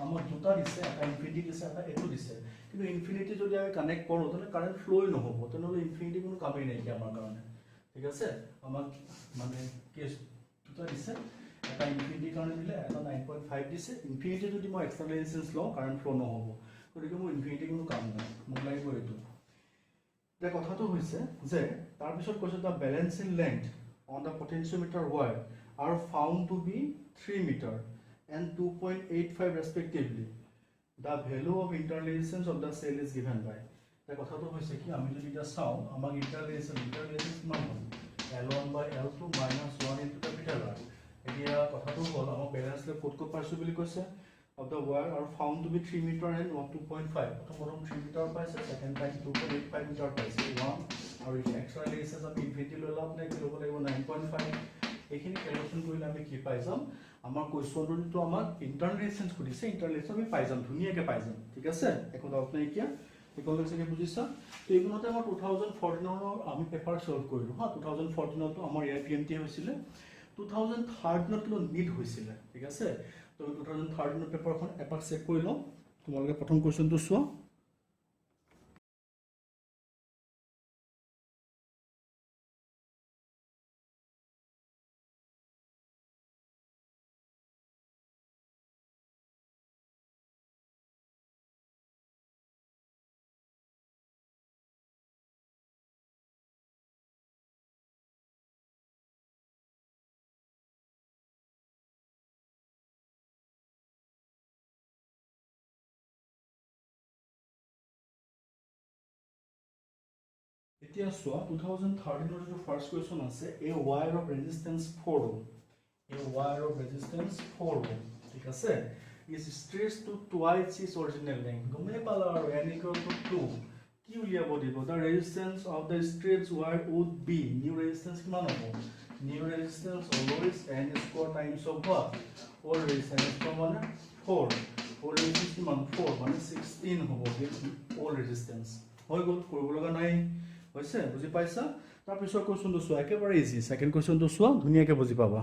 আমার দুটা দিছে এটা ইনফিনিটি দিছে এটা এটো দিছে কিন্তু ইনফিনিটি যদি আমি কানেক্ট কৰো তাহলে কাৰেন্ট ফ্লোই নহব তাহলে ইনফিনিটি কোনো কামেই নাই কি আমাৰ কাৰণে ঠিক আছে আমাক মানে কেস দুটা দিছে এটা ইনফিনিটি কাৰণে দিলে এটা 9.5 দিছে ইনফিনিটি যদি মই এক্সটাৰ্নাল ৰেজিস্ট্যান্স লও কাৰেন্ট ফ্লো নহব গতিকে মোৰ ইনফিনিটি কোনো কাম নাই মোক লাগিব এটো এটা কথাটো হৈছে যে তাৰ পিছত কৈছে the balancing length on the potentiometer wire are found to be 3 meter and 2.85 respectively. The value of internal resistance of the cell is given by. The কথাটো হৈছে কি আমি যদি এটা চাও আমাক internal resistance কিমান হ'ব L1 by L2 minus 1 into capital R. এতিয়া কথাটো হ'ল আমাক balance লৈ ক'ত ক'ত পাইছো বুলি কৈছে of the wire are found to be 3 meter and 2.5. প্ৰথম 3 meter পাইছে second time 2.85 meter পাইছে 1 আৰু extra resistance আমি infinity লৈ লাভ নাই কি ল'ব লাগিব 9.5 এইখিনি ক্যালকুলেশন কৰিলে আমি কি পাই যাম আমাৰ কোৱেশ্চনটো আমাক ইন্টাৰনেল ৰেজিস্ট্যান্স সুধিছে ইন্টাৰনেল ৰেজিস্ট্যান্স আমি পাই যাম ধুনিয়াকে পাই যাম ঠিক আছে একো ডাউট নাই কিয়া এইকনলে চাগে বুজিছা তো এইগুণতে আমাৰ 2014 ৰ আমি পেপাৰ সলভ কৰিলো হা 2014 তো আমাৰ ইয়াৰ পিএমটি হৈছিল 2013 ত নিড হৈছিল ঠিক আছে তো 2013 পেপাৰখন এপাক চেক কৰি লওঁ তোমালোকে প্ৰথম কোৱেশ্চনটো চোৱা এতিয়া চোৱা 2013 ৰ যে ফাৰ্স্ট কোৱেশ্চন আছে a wire of resistance 4 ohm a wire of resistance 4 ohm ঠিক আছে is stretched to twice its original length গমে পালা আৰু n equal to 2 কি উলিয়াব দিব the resistance of the stretched wire would be new resistance কিমান হ'ব new resistance always n square times of what or resistance মানে 4 or resistance কিমান 4 মানে 16 হ'ব all resistance হৈ গ'ল কৰিব লগা নাই হৈছে বুজি পাইছা তাৰ পিছৰ কোৱেশ্চনটো চোৱা একেবাৰে ইজি সেকেন্ড কোৱেশ্চনটো চোৱা ধুনিয়াকে বুজি পাবা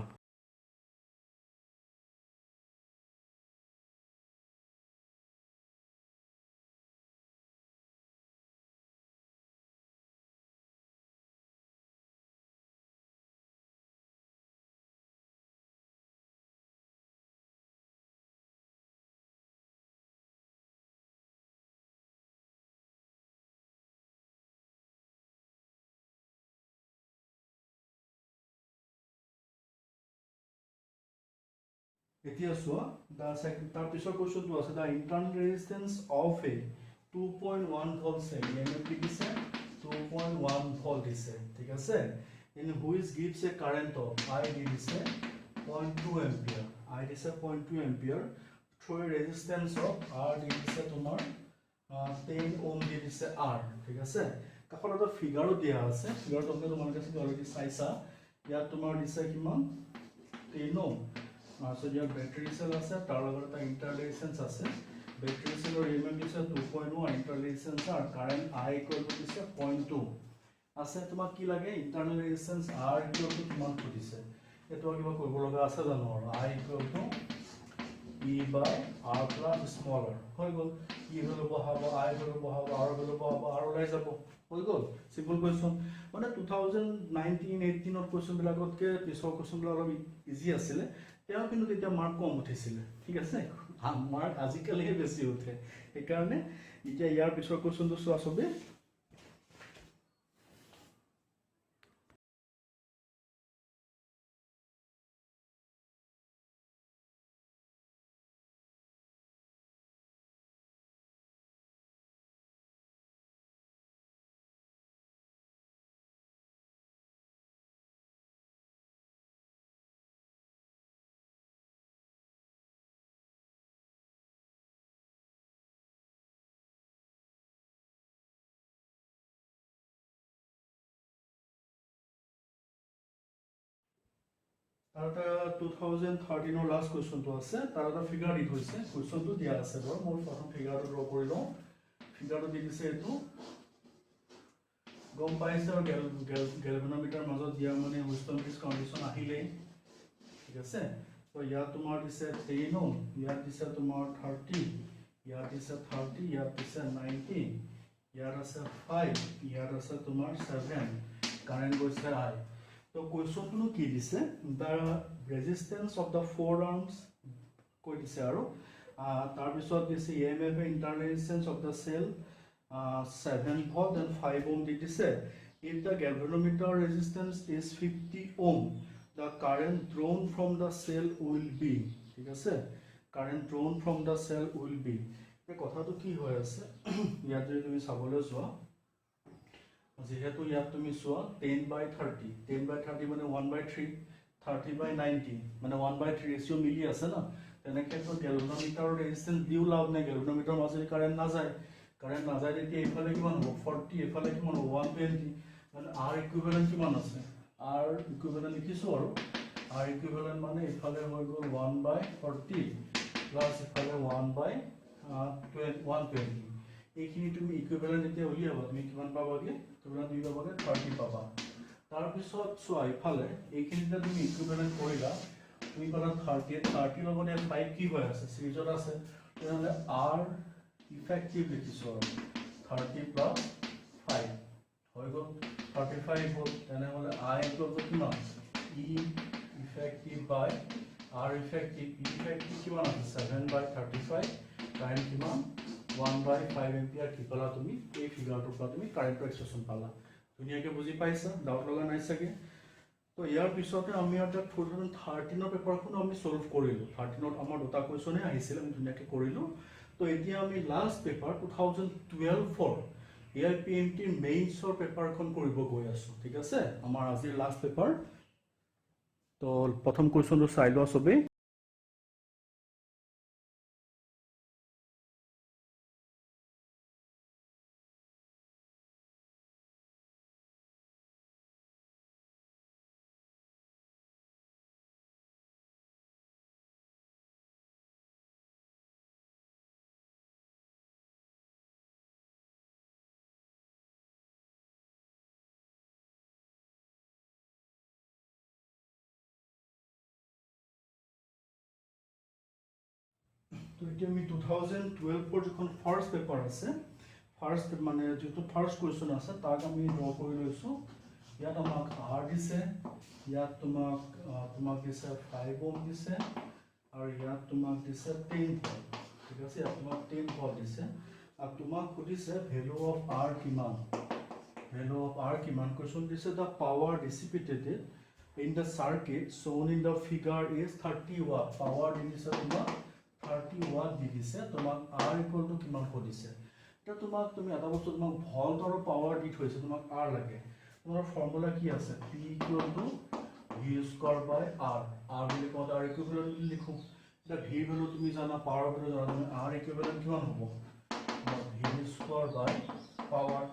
এতিয়া চোৱা তাৰ পিছৰ কোৱেশ্চনটো আছে the internal resistance of a 2.1 volt cell EMF দিছে 2.1 volt দিছে ঠিক আছে in which gives a current of I দিছে 0.2 ampere I দিছে 0.2 ampere through a resistance of R দিছে তোমাৰ 10 ohm দিছে R ঠিক আছে কাষত এটা ফিগাৰো দিয়া আছে ফিগাৰটো তোমালোকে চাগে অলৰেডি চাইছা ইয়াত তোমাৰ দিছে কিমান 10 ohm So your battery cell আছে তাৰ লগত এটা internal resistance আছে battery cell ৰ EMF দিছে 2.1 internal resistance আৰু current I equal to দিছে 0.2 আছে তোমাক কি লাগে internal resistance R equal to কিমান দিছে এটো কিবা কৰিব লগা আছে জানো I equal to E by R plus smaller হৈ গ'ল E ভ্যালু বহাব I ভ্যালু বহাব R ভ্যালু বহাব R ওলাই যাব হৈ গ'ল সিম্পল কোৱেশ্চন মানে 2019 18 ৰ কোৱেশ্চন বিলাকতকে পিছৰ কোৱেশ্চন বিলাক অলপ ইজি আছিল তেওঁ কিন্তু তেতিয়া মাৰ্ক কম উঠিছিল ঠিক আছে মাৰ্ক আজিকালিহে বেছি উঠে এই কাৰণে এতিয়া ইয়াৰ পিছৰ কোৱেশ্চনটো চোৱা সবে আৰু এটা 2013 ৰ লাষ্ট কোৱেশ্চনটো আছে তাৰ এটা ফিগাৰ দি থৈছে কোৱেশ্চনটো দিয়া আছে বাৰু মই প্ৰথম ফিগাৰটো ড্ৰ কৰি লওঁ ফিগাৰটো দি দিছে এটো গম পাইছে আৰু গেলভানোমিটাৰ মাজত দিয়া মানে হুইস্টন ব্ৰিজ কন্ডিশন আহিলে ঠিক আছে তো ইয়াত তোমাৰ দিছে 10 ওহম ইয়াত দিছে তোমাৰ 30 ইয়াত দিছে 30 ইয়াত দিছে 90 ইয়াত আছে 5 ইয়াত আছে তোমাৰ 7 কাৰেন্ট গৈছে I তো কোৱেশ্চনটো কি দিছে the resistance of the four arms কৈ দিছে আৰু তাৰ পিছত দিছে EMF internal resistance of the cell 7 volt and 5 ohm দি দিছে if the galvanometer resistance is 50 ohm the current drawn from the cell will be ঠিক আছে current drawn from the cell will be এই কথাটো কি হৈ আছে ইয়াত যদি তুমি চাবলৈ যোৱা যেহেতু ইয়াত তুমি চোৱা 10/30 10/30 মানে 1/3 30/90 মানে 1/3 ৰেচিও মিলি আছে না তেনেকৈ তো গেলভানোমিটাৰৰ ৰেজিষ্টেন্স দিও লাভ নাই গেলভানোমিটাৰৰ মাজেদি কারেন্ট নাযায় তেতিয়া এইফালে কিমান হ'ব 40 এইফালে কিমান হ'ব 120 মানে R ইকুইভ্যালেন্ট কিমান আছে R ইকুইভ্যালেন্ট লিখিছো আৰু R ইকুইভ্যালেন্ট মানে এইফালে হৈ গ'ল 1/40 প্লাস ইফালে 1/120 এইখিনি তুমি ইকুইভ্যালেন্ট এতিয়া উলিয়াবা তুমি কিমান পাবাগে ইকুইভ্যালেন্ট তুমি পাবাগে 30 পাবা তাৰ পিছত চোৱা ইফালে এইখিনিতে তুমি ইকুইভ্যালেন্ট কৰিলা তুমি পালা 30 লগতে 5 কি হৈ আছে সিৰিজত আছে তেনেহলে R ইফেক্টিভ লিখিছো 30 প্লাস 5 হৈ গ'ল 35 হ'ল তেনেহলে I ইকুৱেল টু কিমান E ইফেক্টিভ বাই R ইফেক্টিভ কিমান আছে 7/35 কারেন্ট কিমান 1/5 এম্পিয়াৰ কি পালা তুমি এই ফিগাৰটোৰ পৰা তুমি কাৰেন্টৰ এক্সপ্ৰেছন পালা ধুনীয়াকৈ বুজি পাইছা ডাউট লগা নাই চাগে তো ইয়াৰ পিছতে আমি এটা 2013 পেপাৰখন আমি সলভ কৰিলো 13ত আমাৰ দুটা কোৱেশ্যনে আহিছিল আমি ধুনীয়াকৈ কৰিলো তো এতিয়া আমি লাষ্ট পেপাৰ 2012 AIPMT মেইনছৰ পেপাৰখন কৰিব গৈ আছো ঠিক আছে আমাৰ আজিৰ লাষ্ট পেপাৰ তো প্ৰথম কোৱেশ্যনটো চাই লোৱা সবে তো এতিয়া আমি 2012 পৰ যখন ফাৰ্স্ট পেপাৰ আছে ফাৰ্স্ট মানে যেটো ফাৰ্স্ট কোৱেশ্যন আছে তাক আমি ড্ৰ কৰি লৈছো ইয়াত আমাক R দিছে ইয়াত তোমাক দিছে 5 ওহম দিছে আৰু ইয়াত তোমাক দিছে 10 ভোল্ট ঠিক আছে ইয়াত তোমাক 10 ভোল্ট দিছে আৰু তোমাক সুধিছে ভ্যালু অফ R কিমান কোৱেশ্যন দিছে the power dissipated in the circuit shown in the figure is 30 watt power দিছে তোমাক 30 watt দি দিছে তোমাক R ইকুৱেল টু কিমান দিছে এটা তোমাক তুমি এটা বস্তু তোমাক ভোল্ট আৰু পাৱাৰ দি থৈছে তোমাক R লাগে তোমাৰ ফৰ্মুলা কি আছে P equal to V square by R R বুলি কওঁতে R ইকুইভ্যালেন্ট লিখো এটা V ভ্যালু তুমি জানা পাৱাৰ ভ্যালু জানা তুমি R ইকুইভ্যালেন্ট কিমান হ'ব V স্কয়াৰ বাই পাৱাৰ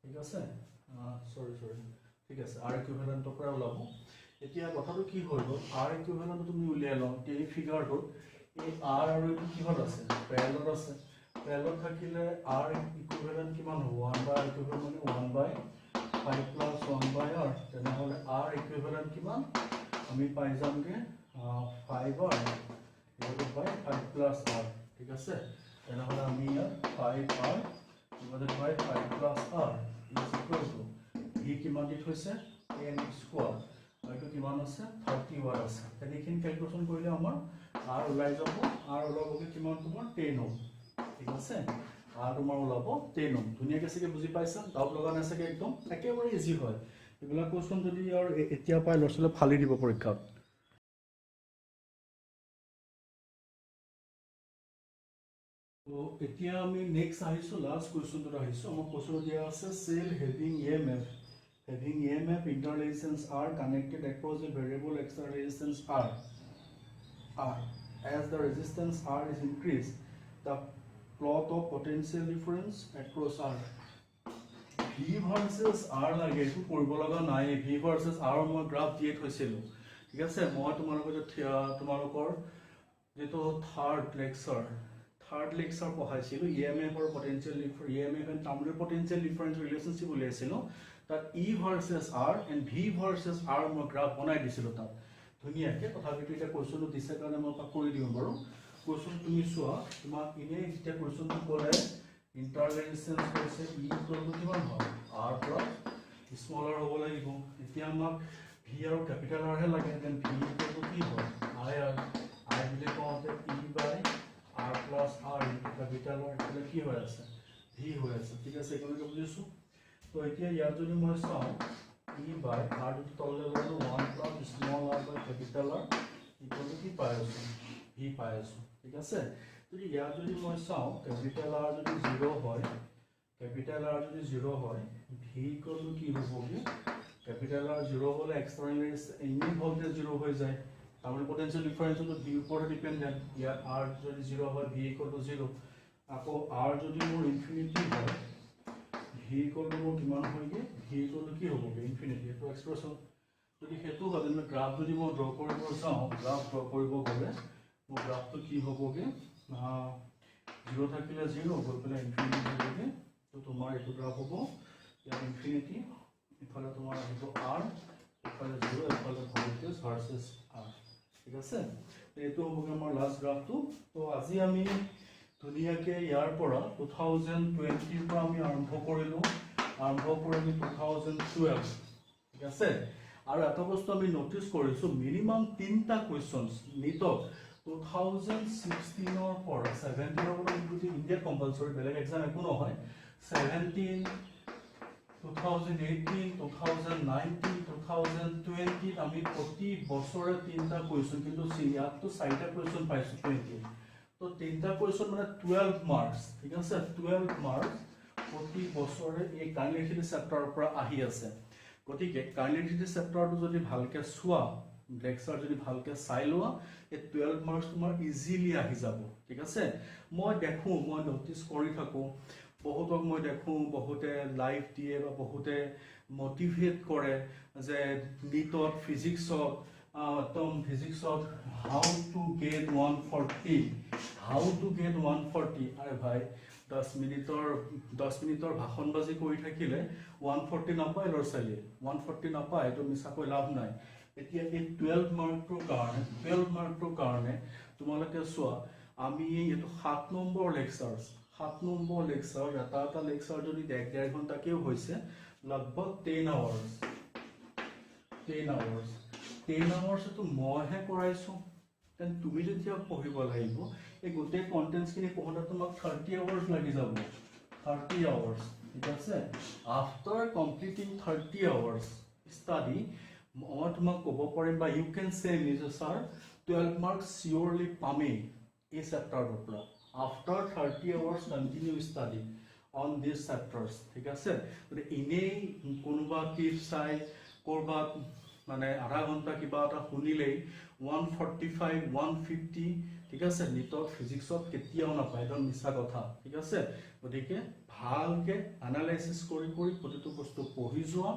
ঠিক আছে সৰি ঠিক আছে R ইকুইভ্যালেন্টৰ পৰা ওলাব এতিয়া কথাটো কি হৈ গ'ল R ইকুইভ্যালেন্ট তুমি উলিয়াই লও এই ফিগাৰটো এই R আৰু এইটো কিহত আছে প্যাৰেলল আছে প্যাৰেলল থাকিলে R ইকুইভ্যালেন্ট কিমান হ'ব 1 ইকুইভ্যালেন্ট মানে 1/5 প্লাস 1/R তেনেহলে R ইকুইভ্যালেন্ট কিমান আমি পাই যামগে 5R divided by 5 plus R ঠিক আছে তেনেহলে আমি ইয়াত 5R divided by 5 plus R is equal to V কিমান দি থৈছে 10 স্কয়াৰ আৰু কিমান আছে 30 ওয়াট আছে তেনেখিনি ক্যালকুলেশন কৰিলে আমাৰ R ওলাই যাব R ওলাবগে কিমান তোমাৰ 10 ওহম ঠিক আছে R তোমাৰ ওলাব 10 ওহম ধুনীয়াকৈ সকে বুজি পাইছা ডাউট লগা নাই সকে একদম একেবাৰে ইজি হয় এগুলা কোৱেশ্যন যদি আৰু এতিয়া পাই লছলে ফালি দিব পৰীক্ষাত তো এতিয়া আমি নেক্সট আহিছো লাষ্ট কোৱেশ্যনটো আহিছো আমাৰ কোৱেশ্যন দিয়া আছে cell having EMF interresistance R connected across a variable extra resistance R. As the resistance R is increased, the plot of potential difference across R. V versus R লাগে একটু কৰিব লগা নাই V versus R মই graph দিয়ে থৈছিলো ঠিক আছে মই তোমালোকৰ যেটো থাৰ্ড লেকচাৰ পঢ়াইছিলো EMF or potential difference EMF and terminal potential difference relationship উলিয়াইছিলো that E versus R and V versus R মই গ্ৰাফ বনাই দিছিলো তাত ধুনীয়াকৈ তথাপিতো এটা কোৱেশ্যনটো দিছে কাৰণে মই পাক কৰি দিম বাৰু কোৱেশ্যন তুমি চোৱা তোমাক ইনে এটা কোৱেশ্যনটো ক'লে ইণ্টাৰ ৰেজিস্ট্যান্স কৈছে E ইকুৱেল টু কিমান হয় R প্লাস স্মলাৰ হ'ব লাগিব এতিয়া আমাক V আৰু ক্যাপিটাল R হে লাগে দেন V ইকুৱেল টু কি হয় I বুলি কওঁতে E বাই R plus R into capital R এটা কি হৈ আছে V হৈ আছে ঠিক আছে একেলগে বুজিছো তো এতিয়া ইয়াৰ যদি মই চাওঁ E by R to tolলে ললো 1 plus small r by capital R equal to কি পাই আছোঁ ভি পাই আছোঁ ঠিক আছে যদি ইয়াত যদি মই চাওঁ কেপিটেল আৰ যদি 0 হয় কেপিটেল আৰ যদি 0 হয় ভি ইকুৱেল টু কি হ'বগে কেপিটেল আৰ 0 হ'লে এক্সটাৰ্নেল এনি ভল্টেজ 0 হৈ যায় তাৰমানে পটেনচিয়েল ডিফাৰেন্সটো ভি ওপৰত ডিপেণ্ডেণ্ট ইয়াত আৰ যদি 0 হয় ভি ইকুৱেল টু 0 আকৌ আৰ যদি মোৰ ইনফিনিটি হয় ভি ইকুৱেল টু মোৰ কিমান হয়গে ভি ইকুৱেল টু কি হ'বগে ইনফিনিটি এইটো এক্সপ্ৰেছন যদি সেইটো হয় তেনে গ্ৰাফ যদি মই ড্ৰ কৰিব যাওঁ গ্ৰাফ ড্ৰ কৰিব গ'লে মোৰ গ্ৰাফটো কি হ'বগে 0 থাকিলে 0 গৈ পেলাই ইনফিনিটি হ'বগে তো তোমাৰ এইটো গ্ৰাফ হ'ব ইয়াত ইনফিনিটি ইফালে তোমাৰ আহিব আৰ ইফালে 0 ইফালে ভল্টেজ ভাৰ্চেছ আৰ ঠিক আছে এইটো হ'বগে আমাৰ লাষ্ট গ্ৰাফটো তো আজি আমি ধুনীয়াকৈ ইয়াৰ পৰা 2020 পৰা আমি আৰম্ভ কৰিলোঁ 2012 ঠিক আছে আৰু এটা বস্তু আমি নটিচ কৰিছোঁ মিনিমাম 3টা কুৱেশ্যনছ নিটত 2016 পৰা 17 পৰা ইনক্লুডিং ইণ্ডিয়াত কম্পালচৰি বেলেগ এক্সাম একো নহয় 17 2018 2019 2020 আমি প্ৰতি বছৰে 3টা কুৱেশ্যন কিন্তু ইয়াততো 4টা কুৱেশ্যন পাইছোঁ 20 তো 3টা কুৱেশ্যন মানে 12 মাৰ্কছ ঠিক আছে 12 মাৰ্কছ প্ৰতি বছৰে এই কাইনেটিক চেপ্টাৰৰ পৰা আহি আছে গতিকে কাইনেটিক চেপ্টাৰটো যদি ভালকে চোৱা লেকচাৰ যদি ভালকে চাই লোৱা এই 12 মাৰ্কছ তোমাৰ ইজিলি আহি যাব ঠিক আছে মই দেখোঁ মই নটিচ কৰি থাকোঁ বহুতক মই দেখোঁ বহুতে লাইভ দিয়ে বা বহুতে মটিভেট কৰে যে নিটত ফিজিক্সত একদম ফিজিক্সত হাউ টু গেট 140 আৰে ভাই 10 মিনিটৰ ভাষণবাজি কৰি থাকিলে 140 নাপায় ল'ৰা ছোৱালীয়ে 140 নাপায় এইটো মিছাকৈ লাভ নাই এতিয়া এই 12 মাৰ্কটোৰ কাৰণে তোমালোকে চোৱা আমি এইটো 7 নম্বৰ লেকচাৰ এটা লেকচাৰ যদি 1.5 ঘণ্টাকেও হৈছে লগভগ 10 আৱাৰ্ছ এইটো মইহে কৰাইছোঁ তেন তুমি যেতিয়া পঢ়িব লাগিব এই গোটেই কণ্টেণ্টছখিনি পঢ়োঁতে তোমাক 30 আৱাৰ্ছ লাগি যাব 30 আৱাৰ্ছ ঠিক আছে আফটাৰ কমপ্লিটিং 30 আৱাৰ্ছ ষ্টাডি মই তোমাক ক'ব পাৰিম বা ইউ কেন চে মি যে ছাৰ 12 মাৰ্কছ চিয়'ৰলি পামেই এই চেপ্টাৰৰ পৰা after 30 hours continue study on this chapters ঠিক আছে গতিকে এনেই কোনোবা টিপ চাই ক'ৰবাত মানে আধা ঘণ্টা কিবা এটা শুনিলেই 145 150 ঠিক আছে নিটত ফিজিক্সত কেতিয়াও নাপায় একদম মিছা কথা ঠিক আছে গতিকে ভালকৈ এনালাইচিছ কৰি প্ৰতিটো বস্তু পঢ়ি যোৱা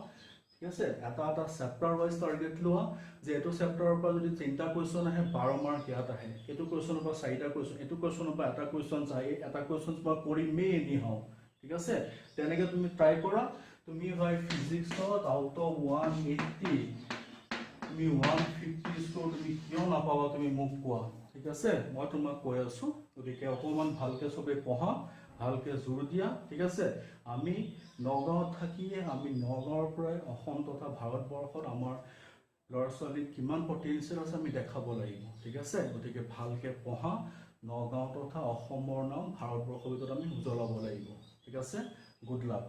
ঠিক আছে এটা চেপ্টাৰ ৱাইজ টাৰ্গেট লোৱা যে এইটো চেপ্টাৰৰ পৰা যদি 3টা কুৱেশ্যন আহে 12 মাৰ্ক ইয়াত আহে এইটো কুৱেশ্যনৰ পৰা 4টা কুৱেশ্যন এইটো কুৱেশ্যনৰ পৰা এটা কুৱেশ্যন চাই এটা কুৱেশ্যন পৰা কৰিমেই এনি হওঁ ঠিক আছে তেনেকৈ তুমি ট্ৰাই কৰা তুমি ভাই ফিজিক্সত আউট অফ 180 তুমি 150 স্কোৰ তুমি কিয় নাপাবা তুমি মোক কোৱা ঠিক আছে মই তোমাক কৈ আছোঁ গতিকে অকণমান ভালকৈ চবেই পঢ়া ভালকৈ জোৰ দিয়া ঠিক আছে আমি নগাঁৱত থাকিয়ে আমি নগাঁৱৰ পৰাই অসম তথা ভাৰতবৰ্ষত আমাৰ ল'ৰা ছোৱালীক কিমান পটেনচিয়েল আছে আমি দেখাব লাগিব ঠিক আছে গতিকে ভালকৈ পঢ়া নগাঁও তথা অসমৰ নাম ভাৰতবৰ্ষৰ ভিতৰত আমি উজ্বলাব লাগিব ঠিক আছে গুড লাক